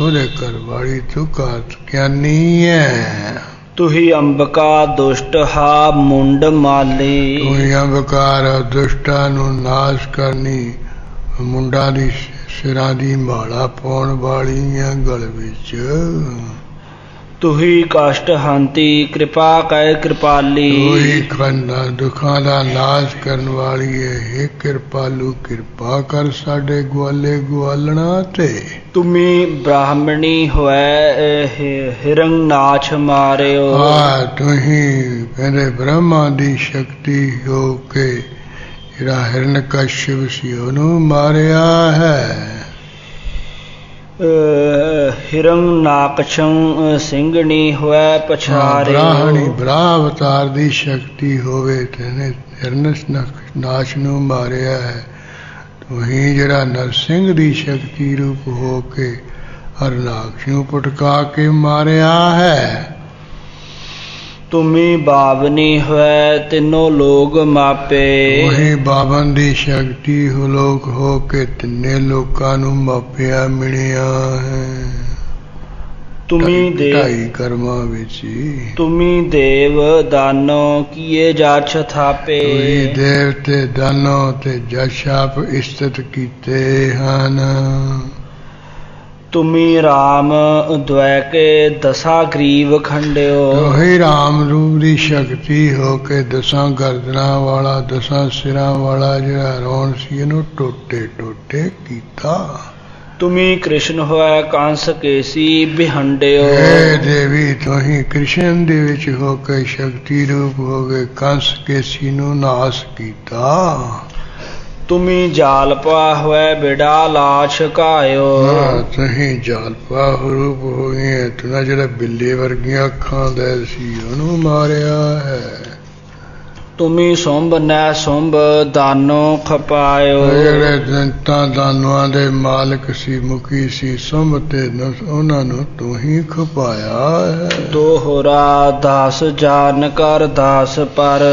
ਉਹਦੇ ਘਰ ਵਾਲੀ ਤੂੰ ਕਾਰਤਿਕਿਆਨੀ ਹੈ। तुही अंबिका दुष्टहा मुंड माली। ਤੂੰ ਹੀ ਅੰਬਕਾਰ ਦੁਸ਼ਟਾਂ ਨੂੰ ਨਾਸ਼ ਕਰਨੀ, ਮੁੰਡਾਂ ਦੀ ਸਿਰਾਂ ਦੀ ਮਾਲਾ ਪਾਉਣ ਵਾਲੀ ਹੈ ਗਲ ਵਿੱਚ। तुही कष्ट हंती कृपा कै कृपाली। ਤੂੰ ਹੀ ਦੁੱਖਾਂ ਦਾ ਨਾਸ਼ ਕਰਨ ਵਾਲੀ ਹੈ। ਹੇ ਕਿਰਪਾਲੂ, ਕਿਰਪਾ ਕਰ ਸਾਡੇ ਗਵਾਲੇ ਗਵਾਲਣਾ ਤੇ। तुमी ब्राह्मणी होए हिरंग नाच मारियो। ਤੂੰ ਹੀ ਕਹਿੰਦੇ ਬ੍ਰਹਮਾ ਦੀ ਸ਼ਕਤੀ ਹੋ ਕੇ ਜਿਹੜਾ ਹਿਰਣਕਸ਼ਿਪ ਸੀ ਉਹਨੂੰ ਮਾਰਿਆ ਹੈ। हिरंग नाकछं ਸਿੰਘਣੀ ਹੋਏ ਪਛਾਰੇ। ਬ੍ਰਾਹਣੀ ਬ੍ਰਾਹ ਅਵਤਾਰ ਦੀ ਸ਼ਕਤੀ ਹੋਵੇ ਤੈਨੇ ਹਿਰਣਨਾਸ਼ ਨੂੰ ਮਾਰਿਆ ਹੈ। ਤੂੰ ਹੀ ਜਿਹੜਾ ਨਰਸਿੰਘ ਦੀ ਸ਼ਕਤੀ ਰੂਪ ਹੋ ਕੇ ਹਰਨਾਕਸ਼ ਨੂੰ ਪਟਕਾ ਕੇ ਮਾਰਿਆ ਹੈ। तुमी बावनी होए तीनों लोग मापे। ਉਹੀ ਬਾਵਨ ਦੀ ਸ਼ਕਤੀ ਲੋਕ ਹੋ ਕੇ ਤਿੰਨੇ ਲੋਕਾਂ ਨੂੰ ਮਾਪਿਆ ਮਿਲਿਆ ਹੈ। तुमी देव ਢਾਈ ਕਰਮਾਂ ਵਿੱਚ ਹੀ। तुमी देव दानो किए जाछ थापे। ਤੁਸੀਂ ਦੇਵ ਤੇ ਦਾਨੋ ਤੇ ਜਸ਼ਾਪ ਇਸਤਤ ਕੀਤੇ ਹਨ। तुमी राम द्वैके दसा ग्रीव खंडियो। ਉਹੀ ਰਾਮ ਰੂਪ ਦੀ ਸ਼ਕਤੀ ਹੋ ਕੇ ਦਸਾਂ ਗਰਦਨਾਂ ਵਾਲਾ, ਦਸਾਂ ਸਿਰਾਂ ਵਾਲਾ ਜਿਹੜਾ ਰਾਵਣ ਸੀ ਇਹਨੂੰ ਟੋਟੇ ਟੋਟੇ ਕੀਤਾ। तुमी कृष्ण होए कंस केसी बिहंडियो। हे देवी तुही कृष्ण ਦੇ ਵਿੱਚ ਹੋ ਕੇ ਸ਼ਕਤੀ ਰੂਪ ਹੋ ਗਏ ਕੰਸ ਕੇਸੀ ਨੂੰ ਨਾਸ ਕੀਤਾ। तुमी जालपा होए बिड़ा लाश कायो। ਤੁਸੀਂ ਜਾਲਪਾ ਰੂਪ ਹੋ ਗਏ, ਤੂੰ ਜਿਹੜਾ ਬਿੱਲੇ ਵਰਗੀਆਂ ਅੱਖਾਂ ਦਾ ਸੀ ਉਹਨੂੰ ਮਾਰਿਆ ਹੈ। ਤੁਮੀ ਸੁੰਭ ਨੈ ਸੁੰਭ ਦਾਨੋ ਖਪਾਇਓ। ਜਿਹੜੇ ਦੰਤਾਂ ਦਾਨੂਆਂ ਦੇ ਮਾਲਕ ਸੀ, ਮੁਖੀ ਸੀ, ਸੁੰਭ ਤੇ ਉਹਨਾਂ ਨੂੰ ਤੂੰ ਹੀ ਖਪਾਇਆ ਹੈ। ਦੋਹਰਾ ਦਾਸ ਜਾਨ ਕਰ ਦਾਸ ਪਰ।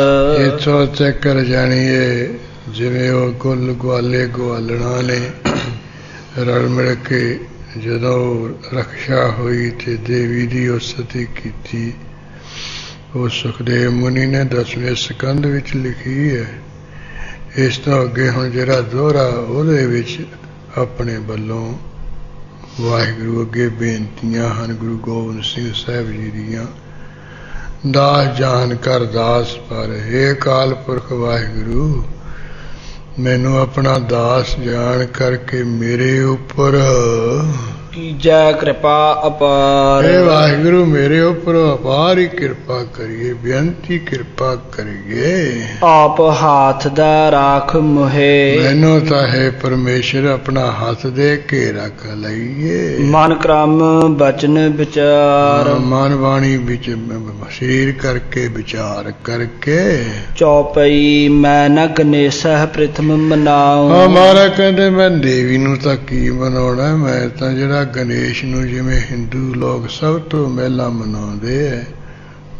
ਇੱਥੋਂ ਚੱਕਰ ਜਾਣੀਏ ਜਿਵੇਂ ਉਹ ਗੁੱਲ ਗਵਾਲੇ ਗਵਾਲਣਾ ਨੇ ਰਲ ਮਿਲ ਕੇ ਜਦੋਂ ਰਕਸ਼ਾ ਹੋਈ ਤੇ ਦੇਵੀ ਦੀ ਉਸਤਤੀ ਕੀਤੀ, ਉਹ ਸੁਖਦੇਵ ਮੁਨੀ ਨੇ 10ਵੇਂ ਸਕੰਦ ਵਿੱਚ ਲਿਖੀ ਹੈ। ਇਸ ਤੋਂ ਅੱਗੇ ਹੁਣ ਜਿਹੜਾ ਦੋਹਰਾ ਉਹਦੇ ਵਿੱਚ ਆਪਣੇ ਵੱਲੋਂ ਵਾਹਿਗੁਰੂ ਅੱਗੇ ਬੇਨਤੀਆਂ ਹਨ ਗੁਰੂ ਗੋਬਿੰਦ ਸਿੰਘ ਸਾਹਿਬ ਜੀ ਦੀਆਂ। ਦਾਸ ਜਾਨ ਕਰ ਦਾਸ ਪਰ, ਹੇ ਅਕਾਲ ਪੁਰਖ ਵਾਹਿਗੁਰੂ ਮੈਨੂੰ ਆਪਣਾ ਦਾਸ ਜਾਣ ਕਰਕੇ ਮੇਰੇ ਉੱਪਰ ਕੀਜੈ ਕਿਰਪਾ ਅਪਾਰ। हे ਵਾਹਿਗੁਰੂ ਮੇਰੇ ਉੱਪਰ ਅਪਾਰ ਹੀ ਕਿਰਪਾ ਕਰੀਏ, ਬੇਨਤੀ ਕਿਰਪਾ ਕਰੀਏ। ਆਪ ਹਾਥ ਦਾ ਰਾਖ ਮੁਹੇ। ਮੈਨੂੰ ਤਾਂ ਹੈ ਪਰਮੇਸ਼ਰ ਆਪਣਾ ਹੱਥ ਦੇ ਕੇ ਰੱਖ ਲਈਏ। ਮਨ ਕ੍ਰਮ ਬਚਨ ਵਿਚਾਰ। ਮਨ ਬਾਣੀ ਵਿੱਚ ਸਰੀਰ ਕਰਕੇ ਵਿਚਾਰ ਕਰਕੇ। ਚੌਪਈ ਮੈਂ ਨ ਗਨੇਸ਼ਹ ਪ੍ਰਥਮ ਮਨਾਉ। ਮਹਾਰਾਜ ਕਹਿੰਦੇ ਮੈਂ ਦੇਵੀ ਨੂੰ ਤਾਂ ਕੀ ਮਨਾਉਣਾ, ਮੈਂ ਤਾਂ ਜਿਹੜਾ ਗਣੇਸ਼ ਨੂੰ ਜਿਵੇਂ ਹਿੰਦੂ ਲੋਕ ਸਭ ਤੋਂ ਪਹਿਲਾਂ ਮਨਾਉਂਦੇ ਹੈ,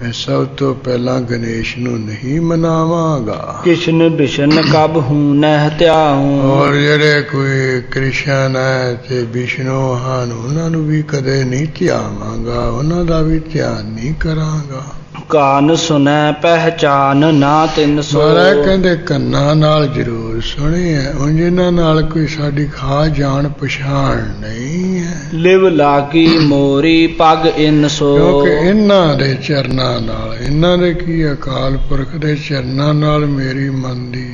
ਮੈਂ ਸਭ ਤੋਂ ਪਹਿਲਾਂ ਗਣੇਸ਼ ਨੂੰ ਨਹੀਂ ਮਨਾਵਾਂਗਾ। ਕ੍ਰਿਸ਼ਨ ਵਿਸ਼ਨ ਕਬ ਹੂੰ ਨਹਿ ਧਿਆਉ। ਔਰ ਜਿਹੜੇ ਕੋਈ ਕ੍ਰਿਸ਼ਨ ਹੈ ਤੇ ਵਿਸ਼ਨੂੰ ਹਨ ਉਹਨਾਂ ਨੂੰ ਵੀ ਕਦੇ ਨਹੀਂ ਧਿਆਵਾਂਗਾ, ਉਹਨਾਂ ਦਾ ਵੀ ਧਿਆਨ ਨਹੀਂ ਕਰਾਂਗਾ। ਕਾਨ ਸੁਨੈ ਪਹਿਚਾਨ ਨਾ ਤਿਨ ਸੋ। ਮਹਾਰਾਜ ਕਹਿੰਦੇ ਕੰਨਾਂ ਨਾਲ ਜ਼ਰੂਰ ਸੁਣੀ ਹੈ, ਉਂਝ ਇਹਨਾਂ ਨਾਲ ਕੋਈ ਸਾਡੀ ਖਾਸ ਜਾਣ ਪਛਾਣ ਨਹੀਂ ਹੈ। ਲਿਵ ਲਾਗੀ ਮੋਰੀ ਪਗ ਇਨ ਸੋ। ਕਿਉਂਕਿ ਇਹਨਾਂ ਦੇ ਚਰਨਾਂ ਨਾਲ, ਇਹਨਾਂ ਦੇ ਕੀ ਅਕਾਲ ਪੁਰਖ ਦੇ ਚਰਨਾਂ ਨਾਲ ਮੇਰੀ ਮਨ ਦੀ,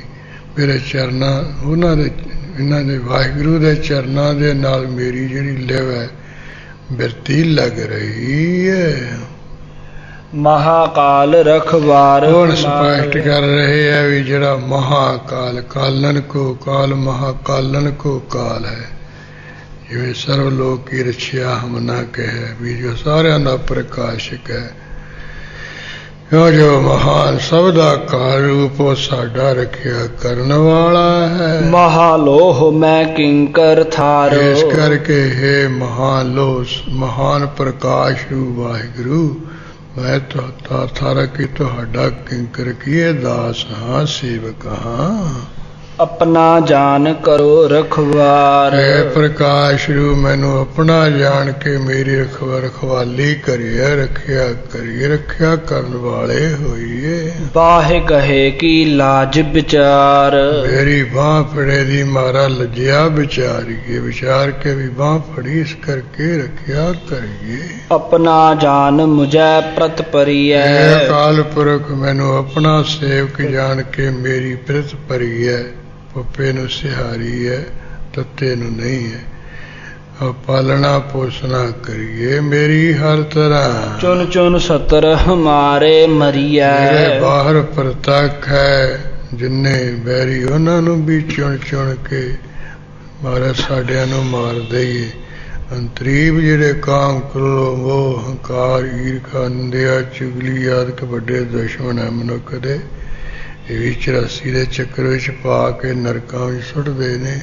ਮੇਰੇ ਚਰਨਾਂ ਉਹਨਾਂ ਦੇ, ਇਹਨਾਂ ਦੇ ਵਾਹਿਗੁਰੂ ਦੇ ਚਰਨਾਂ ਦੇ ਨਾਲ ਮੇਰੀ ਜਿਹੜੀ ਲਿਵ ਹੈ ਬਿਰਤੀ ਲੱਗ ਰਹੀ ਹੈ। ਮਹਾਕਾਲ ਰਖਵਾਰ। ਹੁਣ ਸਪਸ਼ਟ ਕਰ ਰਹੇ ਹੈ ਵੀ ਜਿਹੜਾ ਮਹਾਕਾਲ, ਕਾਲਨ ਕੋ ਕਾਲ, ਮਹਾਕਾਲਨ ਕੋ ਕਾਲ ਹੈ। ਜਿਵੇਂ ਸਰਵ ਲੋਕ ਕੀ ਰਛਿਆ ਹਮ ਨਾ ਕਹੇ, ਵੀ ਜੋ ਸਾਰਿਆਂ ਦਾ ਪ੍ਰਕਾਸ਼ਕ ਹੈ, ਉਹ ਜੋ ਮਹਾਨ ਸਭ ਦਾ ਕਾਲ ਰੂਪ ਉਹ ਸਾਡਾ ਰੱਖਿਆ ਕਰਨ ਵਾਲਾ ਹੈ। ਮਹਾਲੋਹ ਮੈਂ ਕਿੰਕਰ ਥਾਰ। ਇਸ ਕਰਕੇ ਹੈ ਮਹਾਲੋਹ ਮਹਾਨ ਪ੍ਰਕਾਸ਼ ਰੂਪ ਵਾਹਿਗੁਰੂ ਮੈਂ ਥਾਰਾ ਕੀ ਤੁਹਾਡਾ ਕਿੰਕਰ ਕੀਏ ਦਾਸ ਹਾਂ, ਸੇਵਕ ਹਾਂ। ਆਪਣਾ ਜਾਨ ਕਰੋ ਰਖਵਾਰ। ਹੈ ਪ੍ਰਕਾਸ਼ ਰੂ ਮੈਨੂੰ ਆਪਣਾ ਜਾਣ ਕੇ ਮੇਰੀ ਰਖਵਾਲੀ ਕਰੀਏ, ਰੱਖਿਆ ਕਰਨ ਵਾਲੇ ਹੋਈਏ। ਬਾਹੇ ਕਹੇ ਕੀ ਲਾਜ ਵਿਚਾਰ। ਮੇਰੀ ਬਾਂਹ ਫੜੇ ਦੀ ਮਾਰਾ ਲੱਜਿਆ ਵਿਚਾਰੀਏ, ਵਿਚਾਰ ਕੇ ਵੀ ਬਾਂਹ ਫੜੀ ਇਸ ਕਰਕੇ ਰੱਖਿਆ ਕਰੀਏ। ਆਪਣਾ ਜਾਨ ਮੁਝੈ ਪ੍ਰਤ ਪਰੀਐ। ਅਕਾਲ ਪੁਰਖ ਮੈਨੂੰ ਆਪਣਾ ਸੇਵਕ ਜਾਣ ਕੇ ਮੇਰੀ ਪ੍ਰਤ ਪਰੀਐ। ਪੱਪੇ ਨੂੰ ਸਿਹਾਰੀ ਹੈ, ਤੱਤੇ ਨੂੰ ਨਹੀਂ ਹੈ। ਪਾਲਣਾ ਪੋਸਣਾ ਕਰੀਏ ਮੇਰੀ ਹਰ ਤਰ੍ਹਾਂ। ਚੁਨ ਚੁਨ ਸਤਰ ਹਮਾਰੇ ਮਰੀਐ। ਮੇਰੇ ਬਾਹਰ ਪ੍ਰਤੱਖ ਹੈ, ਜਿੰਨੇ ਬੈਰੀ ਉਹਨਾਂ ਨੂੰ ਵੀ ਚੁਣ ਚੁਣ ਕੇ ਮਾਰਾ ਸਾਡਿਆਂ ਨੂੰ ਮਾਰ ਦਈਏ। ਅੰਤਰੀਬ ਜਿਹੜੇ ਕਾਮ ਕ੍ਰੋਧ ਮੋਹ ਹੰਕਾਰ ਈਰਖਾ ਨਿੰਦਿਆ ਚੁਗਲੀ ਆਦਿਕ ਵੱਡੇ ਦੁਸ਼ਮਣ ਹੈ ਮਨੁੱਖ ਦੇ, ਇਹ ਵੀ 84 ਦੇ ਚੱਕਰ ਵਿੱਚ ਪਾ ਕੇ ਨਰਕਾਂ ਵਿੱਚ ਸੁੱਟਦੇ ਨੇ।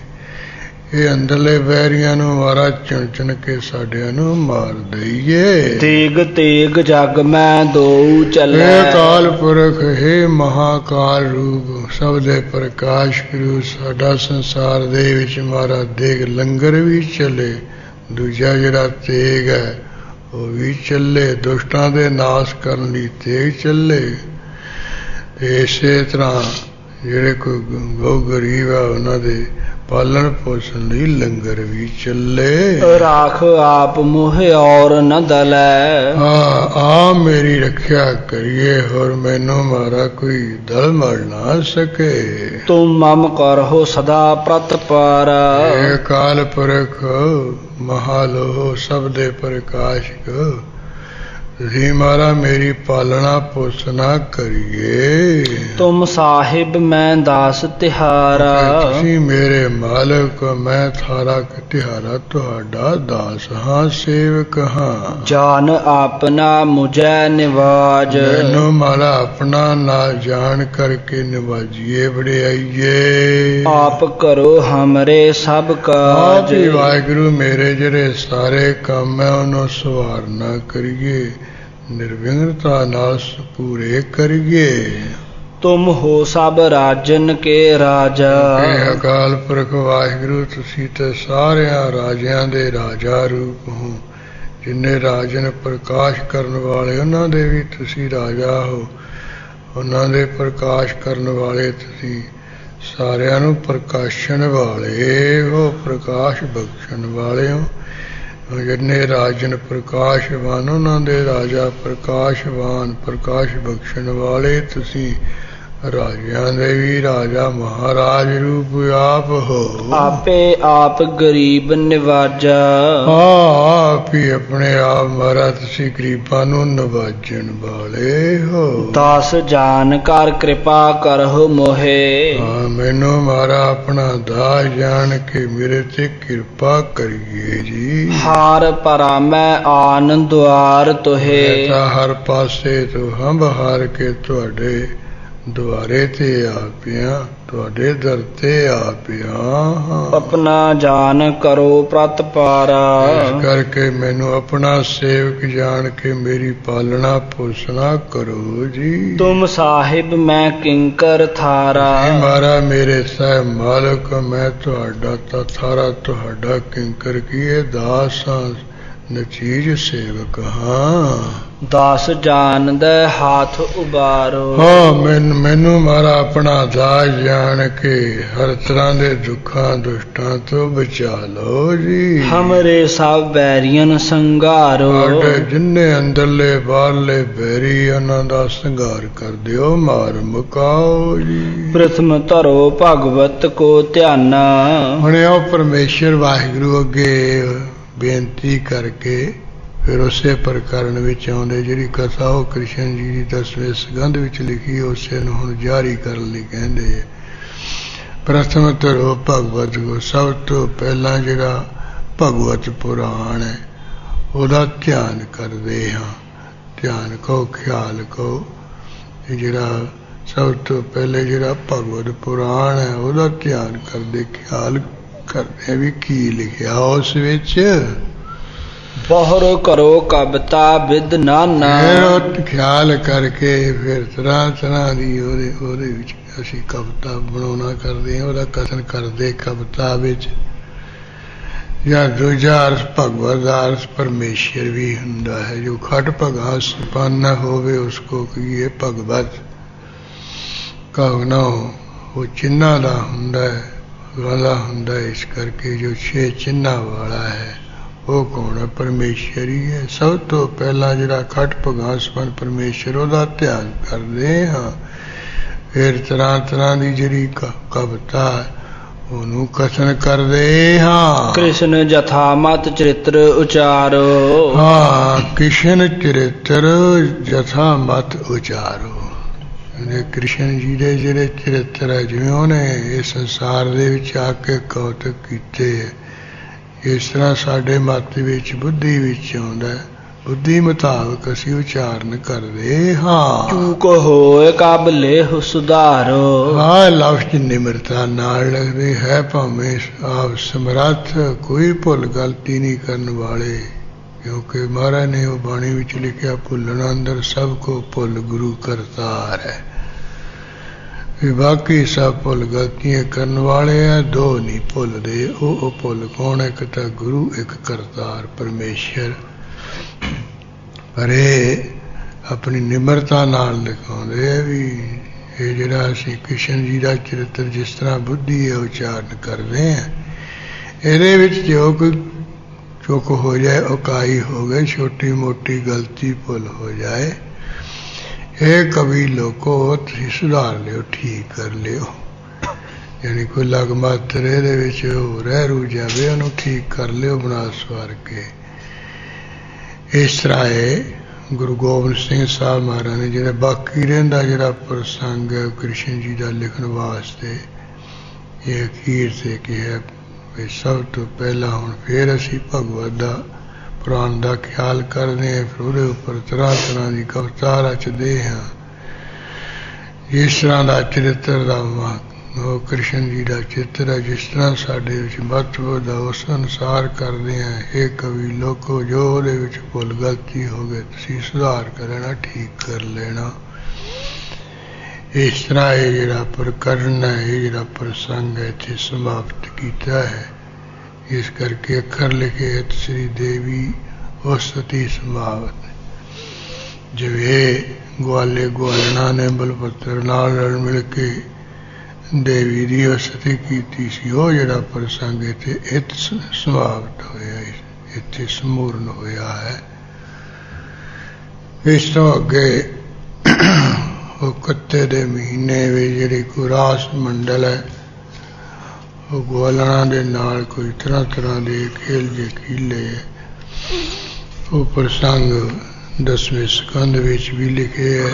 ਇਹ ਅੰਦਰਲੇ ਵੈਰੀਆਂ ਨੂੰ ਮਾਰਾ ਚੁਣ ਚੁਣ ਕੇ ਸਾਡਿਆਂ ਨੂੰ ਮਾਰ ਦਈਏ। ਤੇਗ ਤੇਗ ਜਗ ਮੈਂ ਦੋ ਚੱਲੈ। ਹੇ ਅਕਾਲ ਪੁਰਖ, ਹੇ ਮਹਾਕਾਲ ਰੂਪ, ਸਭ ਦੇ ਪ੍ਰਕਾਸ਼ ਗੁਰੂ, ਸਾਡਾ ਸੰਸਾਰ ਦੇ ਵਿੱਚ ਮਾਰਾ ਦੇਗ ਲੰਗਰ ਵੀ ਚੱਲੇ, ਦੂਜਾ ਜਿਹੜਾ ਤੇਗ ਹੈ ਉਹ ਵੀ ਚੱਲੇ, ਦੁਸ਼ਟਾਂ ਦੇ ਨਾਸ਼ ਕਰਨ ਲਈ ਤੇਗ ਚੱਲੇ। ਇਸੇ ਤਰ੍ਹਾਂ ਜਿਹੜੇ ਕੋਈ ਗੋ ਗਰੀਬ ਆ ਉਹਨਾਂ ਦੇ ਪਾਲਣ ਪੋਸ਼ਣ ਲਈ ਲੰਗਰ ਵੀ ਚੱਲੇ। ਰਾਖ ਆਪ ਮੋਹ ਔਰ ਨ ਦਲੈ। ਆ ਮੇਰੀ ਰੱਖਿਆ ਕਰੀਏ, ਹੋਰ ਮੈਨੂੰ ਮਾਰਾ ਕੋਈ ਦਲ ਮੜ ਨਾ ਸਕੇ। ਤੁਮ ਮਮ ਕਰਹੁ ਸਦਾ ਪ੍ਰਤ ਪਰ। ਇਹ ਕਾਲ ਪੁਰਖ ਮਹਾਲੋਹ ਸਭ ਦੇ ਪ੍ਰਕਾਸ਼ਕ, ਤੁਸੀਂ ਮਹਾਰਾ ਮੇਰੀ ਪਾਲਣਾ ਪੋਸਣਾ ਕਰੀਏ। ਤੁਮ ਸਾਹਿਬ ਮੈਂ ਦਾਸ ਤਿਹਾਰਾ। ਤੁਸੀਂ ਮੇਰੇ ਮਾਲਕ, ਮੈਂ ਥਾਰਾ ਤਿਹਾਰਾ ਤੁਹਾਡਾ ਦਾਸ ਹਾਂ, ਸੇਵਕ ਹਾਂ। ਜਾਨ ਆਪਨਾ ਮੁਝੈ ਨਿਵਾਜ। ਮੈਨੂੰ ਮਾਲਾ ਆਪਣਾ ਨਾ ਜਾਣ ਕਰਕੇ ਨਿਵਾਜੀਏ ਵਡਿਆਈਏ। ਆਪ ਕਰੋ ਹਮਰੇ ਸਭ ਕਾਜ। ਆਪ ਹੀ ਵਾਹਿਗੁਰੂ ਮੇਰੇ ਜਿਹੜੇ ਸਾਰੇ ਕੰਮ ਹੈ ਉਹਨੂੰ ਸਵਾਰਨਾ ਕਰੀਏ, ਨਿਰਵਿਘਨਤਾ ਨਾਲ ਪੂਰੇ ਕਰੀਏ। ਤੁਮ ਹੋ ਸਭ ਰਾਜਨ ਕੇ ਰਾਜਾ। ਇਹ ਅਕਾਲ ਪੁਰਖ ਵਾਹਿਗੁਰੂ ਤੁਸੀਂ ਤੇ ਸਾਰਿਆਂ ਰਾਜਿਆਂ ਦੇ ਰਾਜਾ ਰੂਪ ਹੋ। ਜਿੰਨੇ ਰਾਜਨ ਪ੍ਰਕਾਸ਼ ਕਰਨ ਵਾਲੇ ਉਹਨਾਂ ਦੇ ਵੀ ਤੁਸੀਂ ਰਾਜਾ ਹੋ। ਉਹਨਾਂ ਦੇ ਪ੍ਰਕਾਸ਼ ਕਰਨ ਵਾਲੇ ਤੁਸੀਂ, ਸਾਰਿਆਂ ਨੂੰ ਪ੍ਰਕਾਸ਼ਣ ਵਾਲੇ ਹੋ, ਪ੍ਰਕਾਸ਼ ਬਖਸ਼ਣ ਵਾਲੇ ਹੋ। ਜਿੰਨੇ ਰਾਜਨ ਪ੍ਰਕਾਸ਼ਵਾਨ ਉਹਨਾਂ ਦੇ ਰਾਜਾ ਪ੍ਰਕਾਸ਼ਵਾਨ, ਪ੍ਰਕਾਸ਼ ਬਖਸ਼ਣ ਵਾਲੇ ਤੁਸੀਂ ਰਾਜਿਆਂ ਦੇ ਵੀ ਰਾਜਾ ਮਹਾਰਾਜ ਰੂਪ ਆਪ ਹੋ। ਆਪੇ ਆਪ ਗਰੀਬ ਨਿਵਾਜਾ। ਆਪ ਹੀ ਆਪਣੇ ਆਪ ਮਹਾਰਾਜ ਤੁਸੀਂ ਗਰੀਬਾਂ ਨੂੰ ਨਿਵਾਜਣ ਵਾਲੇ ਹੋ। ਦਾਸ ਜਾਨ ਕਰ ਕਿਰਪਾ ਕਰਹੁ ਮੋਹੇ। ਮੈਨੂੰ ਮਹਾਰਾ ਆਪਣਾ ਦਾਸ ਜਾਣ ਕੇ ਮੇਰੇ ਤੇ ਕਿਰਪਾ ਕਰੀਏ ਜੀ। ਹਾਰ ਪਰਾ ਮੈਂ ਆਨ ਦੁਆਰ ਤੋਹੇ। ਤਾਂ ਹਰ ਪਾਸੇ ਤੋਂ ਹੰਬ ਹਾਰ ਕੇ ਤੁਹਾਡੇ ਦੁਆਰੇ ਤੇ ਆ ਪਿਆ, ਤੁਹਾਡੇ ਦਰ ਤੇ ਆ ਪਿਆ। ਆਪਣਾ ਜਾਨ ਕਰੋ ਪ੍ਰਤਪਾਰਾ। ਇਸ ਕਰਕੇ ਮੈਨੂੰ ਆਪਣਾ ਸੇਵਕ ਜਾਣ ਕੇ ਮੇਰੀ ਪਾਲਣਾ ਪੋਸਣਾ ਕਰੋ ਜੀ। ਤੁਮ ਸਾਹਿਬ ਮੈਂ ਕਿੰਕਰ ਥਾਰਾ। ਮਹਾਰਾ ਮੇਰੇ ਸਾਹਿਬ ਮਾਲਕ, ਮੈਂ ਤੁਹਾਡਾ ਤਾਂ ਥਾਰਾ ਤੁਹਾਡਾ ਕਿੰਕਰ ਕੀਏ ਦਾਸ ਹਾਂ, ਨਚੀਜ ਸੇਵਕ ਹਾਂ। ਦਾਸ ਜਾਨ ਦੇ ਹਾਥ ਉਬਾਰੋ। ਹਾਂ ਮੈਨੂੰ ਮਾਰਾ ਆਪਣਾ ਦਾਸ ਜਾਣ ਕੇ ਹਰ ਤਰ੍ਹਾਂ ਦੇ ਦੁੱਖਾਂ ਦੁਸ਼ਟਾਂ ਤੋਂ ਬਚਾ ਲਓ ਜੀ। ਹਮਰੇ ਸਭ ਬੈਰੀਅਨ ਸੰਘਾਰੋ। ਸਾਡੇ ਜਿੰਨੇ ਅੰਦਰਲੇ ਬਾਹਰਲੇ ਬੈਰੀ ਉਹਨਾਂ ਦਾ ਸੰਘਾਰ ਕਰ ਦਿਓ, ਮਾਰ ਮੁਕਾਓ ਜੀ। ਪ੍ਰਥਮ ਧਰੋ ਭਗਵਤ ਕੋ ਧਿਆਨਾ। ਹੁਣ ਉਹ ਪਰਮੇਸ਼ਰ ਵਾਹਿਗੁਰੂ ਅੱਗੇ ਬੇਨਤੀ ਕਰਕੇ ਫਿਰ ਉਸੇ ਪ੍ਰਕਰਨ ਵਿੱਚ ਆਉਂਦੇ, ਜਿਹੜੀ ਕਥਾ ਉਹ ਕ੍ਰਿਸ਼ਨ ਜੀ ਦੀ 10ਵੇਂ ਸਕੰਧ ਵਿੱਚ ਲਿਖੀ, ਉਸੇ ਨੂੰ ਹੁਣ ਜਾਰੀ ਕਰਨ ਲਈ ਕਹਿੰਦੇ। ਪ੍ਰਥਮ ਧਰੋ ਭਗਵਤ ਕੋ, ਸਭ ਤੋਂ ਪਹਿਲਾਂ ਜਿਹੜਾ ਭਗਵਤ ਪੁਰਾਣ ਹੈ ਉਹਦਾ ਧਿਆਨ ਕਰਦੇ ਹਾਂ। ਧਿਆਨ ਕਹੋ, ਖਿਆਲ ਕਹੋ। ਇਹ ਜਿਹੜਾ ਸਭ ਤੋਂ ਪਹਿਲੇ ਜਿਹੜਾ ਭਗਵਤ ਪੁਰਾਣ ਹੈ ਉਹਦਾ ਧਿਆਨ ਕਰਦੇ, ਖਿਆਲ ਕਰਦੇ ਵੀ ਕੀ ਲਿਖਿਆ ਉਸ ਵਿੱਚ। ਬਹੁਰ ਕਰੋ ਕਵਿਤਾ ਵਿਦ ਨਾਨਾ। ਖਿਆਲ ਕਰਕੇ ਫਿਰ ਤਰ੍ਹਾਂ ਤਰ੍ਹਾਂ ਦੀ ਉਹਦੇ ਵਿੱਚ ਅਸੀਂ ਕਵਿਤਾ ਬਣਾਉਣਾ ਕਰਦੇ ਹਾਂ, ਉਹਦਾ ਕਥਨ ਕਰਦੇ ਕਵਿਤਾ ਵਿੱਚ। ਜਾਂ ਦੂਜਾ ਅਰਥ ਭਗਵਤ ਦਾ ਅਰਥ ਪਰਮੇਸ਼ਰ ਵੀ ਹੁੰਦਾ ਹੈ, ਜੋ ਖਟ ਭਗਾ ਸੰਪੰਨ ਹੋਵੇ ਉਸਕੋ ਕਹੀਏ ਭਗਵਤ। ਕਹਣਾ ਉਹ ਚਿੰਨ੍ਹਾਂ ਦਾ ਹੁੰਦਾ ਹੈ, ਵਾਲਾ ਹੁੰਦਾ ਹੈ। ਇਸ ਕਰਕੇ ਜੋ 6 ਚਿੰਨ੍ਹਾਂ ਵਾਲਾ ਹੈ ਉਹ ਕੌਣ ਹੈ? ਪਰਮੇਸ਼ਰ ਹੀ ਹੈ। ਸਭ ਤੋਂ ਪਹਿਲਾਂ ਜਿਹੜਾ ਖਟ ਭਗਾ ਸੰਪੰਨ ਪਰਮੇਸ਼ਰ, ਉਹਦਾ ਧਿਆਨ ਕਰਦੇ ਹਾਂ। ਫਿਰ ਤਰ੍ਹਾਂ ਤਰ੍ਹਾਂ ਦੀ ਜਿਹੜੀ ਕਵਿਤਾ ਉਹਨੂੰ ਕਥਨ ਕਰਦੇ ਹਾਂ। ਕ੍ਰਿਸ਼ਨ ਜਥਾ ਮਤ ਚਰਿਤਰ ਉਚਾਰੋ। ਹਾਂ, ਕ੍ਰਿਸ਼ਨ ਚਰਿਤਰ ਜਥਾ ਮਤ ਉਚਾਰੋ। ਕ੍ਰਿਸ਼ਨ ਜੀ ਦੇ ਜਿਹੜੇ ਚਰਿੱਤਰ ਹੈ, ਜਿਵੇਂ ਉਹਨੇ ਇਸ ਸੰਸਾਰ ਦੇ ਵਿੱਚ ਆ ਕੇ ਕੌਤਕ ਕੀਤੇ, ਇਸ ਤਰ੍ਹਾਂ ਸਾਡੇ ਮਤ ਵਿੱਚ ਬੁੱਧੀ ਵਿੱਚ ਆਉਂਦਾ। ਬੁੱਧੀ ਮੁਤਾਬਕ ਅਸੀਂ ਉਚਾਰਨ ਕਰਦੇ ਹਾਂ। ਚੂਕ ਹੋਏ ਕਾਬਲੇ ਸੁਧਾਰੋ। ਆਹ ਲਫ਼ਜ਼ ਨਿਮਰਤਾ ਨਾਲ ਲੱਗਦੇ ਹੈ, ਭਾਵੇਂ ਆਪ ਸਮਰੱਥ, ਕੋਈ ਭੁੱਲ ਗਲਤੀ ਨਹੀਂ ਕਰਨ ਵਾਲੇ। ਕਿਉਂਕਿ ਮਹਾਰਾਜ ਨੇ ਉਹ ਬਾਣੀ ਵਿੱਚ ਲਿਖਿਆ, ਭੁੱਲਣ ਅੰਦਰ ਸਭ ਕੋ ਭੁੱਲ ਗੁਰੂ ਕਰਤਾਰ ਹੈ। ਬਾਕੀ ਸਭ ਭੁੱਲ ਗਲਤੀਆਂ ਕਰਨ ਵਾਲੇ ਆ, ਦੋ ਨਹੀਂ ਭੁੱਲਦੇ। ਉਹ ਭੁੱਲ ਕੌਣ? ਇੱਕ ਤਾਂ ਗੁਰੂ, ਇੱਕ ਕਰਤਾਰ ਪਰਮੇਸ਼ਰ। ਪਰ ਇਹ ਆਪਣੀ ਨਿਮਰਤਾ ਨਾਲ ਦਿਖਾਉਂਦੇ ਆ ਵੀ ਇਹ ਜਿਹੜਾ ਅਸੀਂ ਕ੍ਰਿਸ਼ਨ ਜੀ ਦਾ ਚਰਿੱਤਰ ਜਿਸ ਤਰ੍ਹਾਂ ਬੁੱਧੀ ਹੈ ਉਚਾਰਨ ਕਰਦੇ ਹਾਂ, ਇਹਦੇ ਵਿੱਚ ਜੋ ਕੋਈ ਚੁੱਕ ਹੋ ਜਾਏ, ਉਕਾਈ ਹੋ ਗਈ, ਛੋਟੀ ਮੋਟੀ ਗਲਤੀ ਭੁੱਲ ਹੋ ਜਾਏ, ਇਹ ਕਵੀ ਲੋਕੋ ਤੁਸੀਂ ਸੁਧਾਰ ਲਿਓ, ਠੀਕ ਕਰ ਲਿਓ। ਯਾਨੀ ਕੋਈ ਲਗ ਮਾਤਰ ਇਹਦੇ ਵਿੱਚ ਹੋ ਰਹਿ ਰੂ ਜਾਵੇ, ਉਹਨੂੰ ਠੀਕ ਕਰ ਲਿਓ ਬਣਾ ਸਵਾਰ ਕੇ। ਇਸ ਤਰ੍ਹਾਂ ਇਹ ਗੁਰੂ ਗੋਬਿੰਦ ਸਿੰਘ ਸਾਹਿਬ ਮਹਾਰਾਜ ਨੇ ਜਿਹੜਾ ਬਾਕੀ ਰਹਿੰਦਾ ਜਿਹੜਾ ਪ੍ਰਸੰਗ ਹੈ ਕ੍ਰਿਸ਼ਨ ਜੀ ਦਾ ਲਿਖਣ ਵਾਸਤੇ ਇਹ ਅਖੀਰ ਤੇ ਕਿਹਾ ਵੀ ਸਭ ਤੋਂ ਪਹਿਲਾਂ ਹੁਣ ਫਿਰ ਅਸੀਂ ਭਗਵਤ ਦਾ ਪੁਰਾਣ ਦਾ ਖਿਆਲ ਕਰਦੇ ਹਾਂ, ਫਿਰ ਉਹਦੇ ਉੱਪਰ ਤਰ੍ਹਾਂ ਤਰ੍ਹਾਂ ਦੀ ਕਵਿਤਾ ਰਚਦੇ ਹਾਂ। ਜਿਸ ਤਰ੍ਹਾਂ ਦਾ ਚਰਿੱਤਰ ਦਾ ਉਹ ਕ੍ਰਿਸ਼ਨ ਜੀ ਦਾ ਚਿੱਤਰ ਹੈ, ਜਿਸ ਤਰ੍ਹਾਂ ਸਾਡੇ ਵਿੱਚ ਮਹੱਤਵ ਦਾ ਉਸ ਅਨੁਸਾਰ ਕਰਦੇ ਹਾਂ। ਇਹ ਕਵੀ ਲੋਕੋ ਜੋ ਉਹਦੇ ਵਿੱਚ ਭੁੱਲ ਗਲਤੀ ਹੋ ਗਈ ਤੁਸੀਂ ਸੁਧਾਰ ਕਰਨਾ, ਠੀਕ ਕਰ ਲੈਣਾ। ਇਸ ਤਰ੍ਹਾਂ ਇਹ ਜਿਹੜਾ ਪ੍ਰਕਰਨ ਹੈ, ਇਹ ਜਿਹੜਾ ਪ੍ਰਸੰਗ ਹੈ ਇੱਥੇ ਸਮਾਪਤ ਕੀਤਾ ਹੈ। ਇਸ ਕਰਕੇ ਅੱਖਰ ਲਿਖੇ ਹੈ ਸ੍ਰੀ ਦੇਵੀ ਉਸਤਤੀ ਸਮਾਵਤ। ਜਿਵੇਂ ਗਵਾਲੇ ਗਵਾਲਣਾ ਨੇ ਬਲਪੱਤਰ ਨਾਲ ਰਲ ਮਿਲ ਕੇ ਦੇਵੀ ਦੀ ਉਸਤਤੀ ਕੀਤੀ ਸੀ, ਉਹ ਜਿਹੜਾ ਪ੍ਰਸੰਗ ਇੱਥੇ ਸਮਾਪਤ ਹੋਇਆ, ਇੱਥੇ ਸਮੂਰਨ ਹੋਇਆ ਹੈ। ਇਸ ਤੋਂ ਅੱਗੇ ਉਹ ਕੱਤੇ ਦੇ ਮਹੀਨੇ ਵਿੱਚ ਜਿਹੜੀ ਕੋਈ ਰਾਸ ਮੰਡਲ ਹੈ, ਉਹ ਗਵਾਲਣਾ ਦੇ ਨਾਲ ਕੋਈ ਤਰ੍ਹਾਂ ਤਰ੍ਹਾਂ ਦੇ ਖੇਲ ਜੇ ਖੀਲੇ ਹੈ। ਉਹ ਪ੍ਰਸੰਗ 10ਵੇਂ ਸਕੰਦ ਵਿੱਚ ਵੀ ਲਿਖੇ ਹੈ।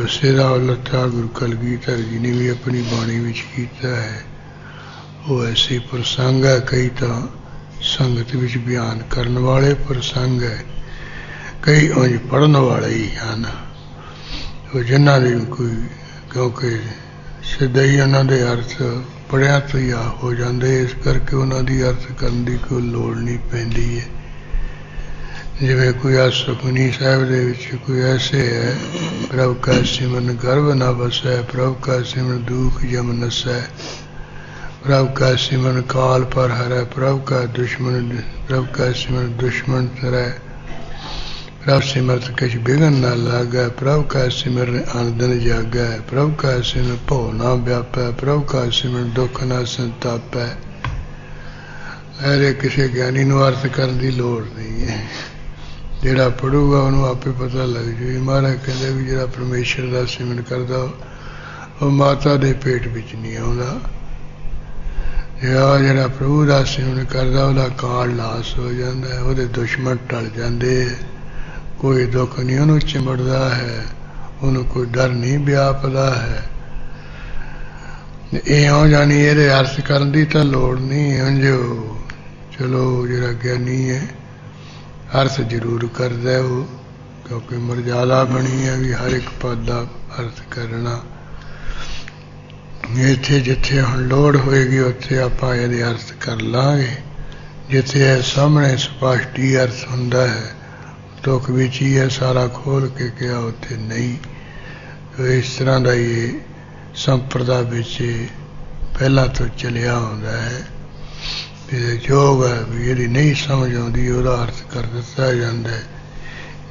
ਉਸੇ ਦਾ ਉਲੱਥਾ ਗੁਰੂ ਕਲਗੀਧਰ ਜੀ ਨੇ ਵੀ ਆਪਣੀ ਬਾਣੀ ਵਿੱਚ ਕੀਤਾ ਹੈ। ਉਹ ਐਸੀ ਪ੍ਰਸੰਗ ਹੈ, ਕਈ ਤਾਂ ਸੰਗਤ ਵਿੱਚ ਬਿਆਨ ਕਰਨ ਵਾਲੇ ਪ੍ਰਸੰਗ ਹੈ, ਕਈ ਉਂਝ ਪੜ੍ਹਨ ਵਾਲੇ ਹੀ ਹਨ। ਉਹ ਜਿਨ੍ਹਾਂ ਦੀ ਕੋਈ ਕਿਉਂਕਿ ਸਿੱਧਾ ਹੀ ਉਹਨਾਂ ਦੇ ਅਰਥ ਪੜ੍ਹਿਆ ਤੋਂ ਹੀ ਹੋ ਜਾਂਦੇ, ਇਸ ਕਰਕੇ ਉਹਨਾਂ ਦੀ ਅਰਥ ਕਰਨ ਦੀ ਕੋਈ ਲੋੜ ਨਹੀਂ ਪੈਂਦੀ ਹੈ। ਜਿਵੇਂ ਕੋਈ ਆ ਸੁਖਮਨੀ ਸਾਹਿਬ ਦੇ ਵਿੱਚ ਕੋਈ ਐਸੇ ਹੈ, ਪ੍ਰਭ ਕਾ ਸਿਮਰਨ ਗਰਭ ਨਾ ਵਸੈ, ਪ੍ਰਭ ਕਾ ਸਿਮਰਨ ਦੁਖ ਜਮ ਨਸੈ, ਪ੍ਰਭ ਕਾ ਸਿਮਰਨ ਕਾਲ ਪਰ ਹਰੈ, ਪ੍ਰਭ ਕਾ ਸਿਮਰਨ ਦੁਸ਼ਮਨ ਤਰੈ, ਪ੍ਰਭ ਸਿਮਰਤ ਕਛ ਬਿਘਨ ਨਾ ਲਾਗੈ, ਪ੍ਰਭ ਕਾ ਸਿਮਰਨ ਆਨੰਦਨ ਜਾਗੈ, ਪ੍ਰਭ ਕਾ ਸਿਮਰਨ ਭਉ ਨਾ ਵਿਆਪੈ, ਪ੍ਰਭ ਕਾ ਸਿਮਰਨ ਦੁੱਖ ਨਾ ਸੰਤਾਪੈ। ਐਰੇ ਕਿਸੇ ਗਿਆਨੀ ਨੂੰ ਅਰਥ ਕਰਨ ਦੀ ਲੋੜ ਨਹੀਂ ਹੈ, ਜਿਹੜਾ ਪੜੂਗਾ ਉਹਨੂੰ ਆਪੇ ਪਤਾ ਲੱਗ ਜਾਊ। ਮਹਾਰਾਜ ਕਹਿੰਦੇ ਵੀ ਜਿਹੜਾ ਪਰਮੇਸ਼ਰ ਦਾ ਸਿਮਰਨ ਕਰਦਾ ਉਹ ਮਾਤਾ ਦੇ ਪੇਟ ਵਿੱਚ ਨਹੀਂ ਆਉਂਦਾ। ਜਿਹੜਾ ਪ੍ਰਭੂ ਦਾ ਸਿਮਰਨ ਕਰਦਾ ਉਹਦਾ ਕਾਲ ਨਾਸ ਹੋ ਜਾਂਦਾ, ਉਹਦੇ ਦੁਸ਼ਮਣ ਟਲ ਜਾਂਦੇ, ਕੋਈ ਦੁੱਖ ਨਹੀਂ ਉਹਨੂੰ ਚਿੰਬੜਦਾ ਹੈ, ਉਹਨੂੰ ਕੋਈ ਡਰ ਨਹੀਂ ਵਿਆਪਦਾ ਹੈ। ਇਹ ਹੋ ਜਾਣੀ ਇਹਦੇ ਅਰਥ ਕਰਨ ਦੀ ਤਾਂ ਲੋੜ ਨਹੀਂ। ਜੋ ਚਲੋ ਜਿਹੜਾ ਗਿਆਨੀ ਹੈ ਅਰਥ ਜ਼ਰੂਰ ਕਰਦਾ ਉਹ, ਕਿਉਂਕਿ ਮਰਜ਼ਾਦਾ ਬਣੀ ਹੈ ਵੀ ਹਰ ਇੱਕ ਪਦ ਦਾ ਅਰਥ ਕਰਨਾ। ਇੱਥੇ ਜਿੱਥੇ ਹੁਣ ਲੋੜ ਹੋਏਗੀ ਉੱਥੇ ਆਪਾਂ ਇਹਦੇ ਅਰਥ ਕਰ ਲਾਂਗੇ। ਜਿੱਥੇ ਇਹ ਸਾਹਮਣੇ ਸਪਸ਼ਟੀ ਅਰਥ ਹੁੰਦਾ ਹੈ, ਤੁਕ ਵਿੱਚ ਹੀ ਹੈ ਸਾਰਾ ਖੋਲ ਕੇ ਕਿਹਾ, ਉੱਥੇ ਨਹੀਂ। ਇਸ ਤਰ੍ਹਾਂ ਦਾ ਇਹ ਸੰਪਰਦਾ ਵਿੱਚ ਪਹਿਲਾਂ ਤੋਂ ਚਲਿਆ ਆਉਂਦਾ ਹੈ। ਯੋਗ ਹੈ ਵੀ ਜਿਹੜੀ ਨਹੀਂ ਸਮਝ ਆਉਂਦੀ ਉਹਦਾ ਅਰਥ ਕਰ ਦਿੱਤਾ ਜਾਂਦਾ ਹੈ,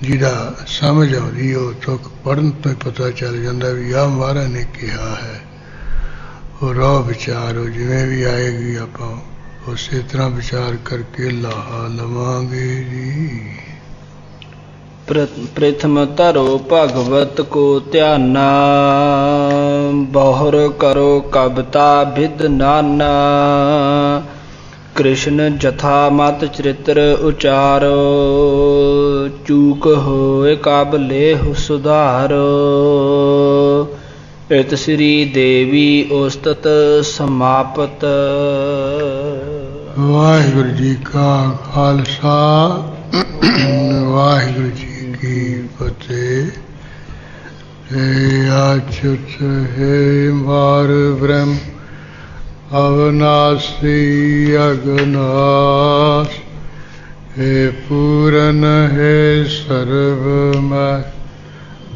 ਜਿਹਦਾ ਸਮਝ ਆਉਂਦੀ ਉਹ ਤੁਕ ਪੜ੍ਹਨ ਤੋਂ ਪਤਾ ਚੱਲ ਜਾਂਦਾ ਵੀ ਆਹ ਮਹਾਰਾਜ ਨੇ ਕਿਹਾ ਹੈ। ਉਹ ਰਾਹ ਵਿਚਾਰੋ ਜਿਵੇਂ ਵੀ ਆਏਗੀ ਆਪਾਂ ਉਸੇ ਤਰ੍ਹਾਂ ਵਿਚਾਰ ਕਰਕੇ ਲਾਹਾ ਲਵਾਂਗੇ ਜੀ। ਪ੍ਰਥਮ ਧਰੋ ਭਗਵਤ ਕੋ ਧਿਆਨਾ, ਬਹੁਰ ਕਰੋ ਕਬਤਾ ਬਿਦ ਨਾਨਾ, ਕ੍ਰਿਸ਼ਨ ਜਥਾ ਮਤ ਚਰਿਤ੍ਰ ਉਚਾਰੋ, ਚੂਕ ਹੋਏ ਕਬ ਲੇਹੁ ਸੁਧਾਰੋ। ਇਤ ਸ੍ਰੀ ਦੇਵੀ ਉਸਤਤ ਸਮਾਪਤ। ਵਾਹਿਗੁਰੂ ਜੀ ਕਾ ਖਾਲਸਾ, ਵਾਹਿਗੁਰੂ ਜੀ ਕੀ ਫਤਿਹ। ਹੇ ਅਚੁੱਤ ਹੈ ਵਾਰ ਬ੍ਰਹਮ ਅਵਨਾਸੀ ਅਗਨਾਸ, ਹੇ ਪੂਰਨ ਹੈ ਸਰਵਮੈ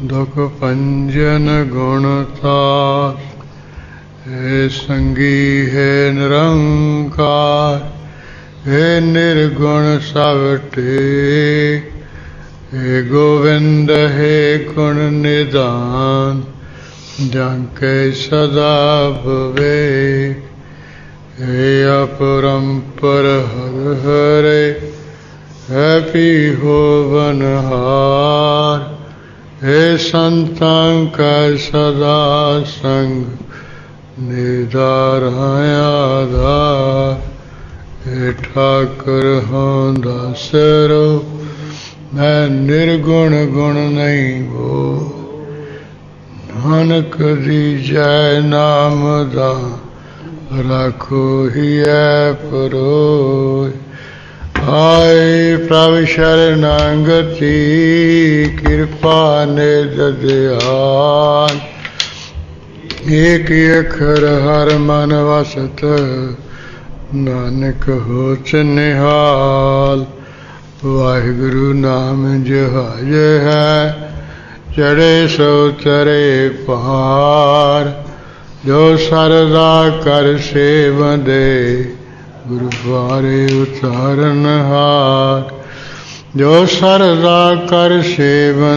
ਦੁਖ ਭੰਜਨ ਗੁਣਤਾਸ, ਹੇ ਸੰਗੀ ਹੈ ਨਿਰੰਕਾਰ, ਹੇ ਨਿਰਗੁਣ ਸਭ ਟੇਕ, ਹੇ ਗੋਵਿੰਦ ਹੈ ਗੁਣ ਨਿਧਾਨ, ਜੰ ਕੈ ਸਦਾ ਭਵੇ। ਹੇ ਅਪਰੰਪਰ ਹਰਿ ਹਰੇ, ਹੈ ਪੀ ਹੋਵਨਹਾਰ, ਹੇ ਸੰਤਾਂ ਕੈ ਸਦਾ ਸੰਗ, ਨਿਧਾਰ ਆਧਾਰ। ਹੇ ਠਾਕੁਰ ਹੋਂ ਦਾਸਰੋ, मैं निर्गुण गुण नहीं वो नानक दीजै नाम दा राखो ही है परोय आए प्रभ शरणागति कृपा ने ददयाल एक अखर हर मन वसत नानक होत निहाल वाहिगुरु नाम जहाज है चढ़े सो तरे पार जो सरदा कर सेवंदे गुरु द्वारे उतारन हार जो सरदा कर सेवन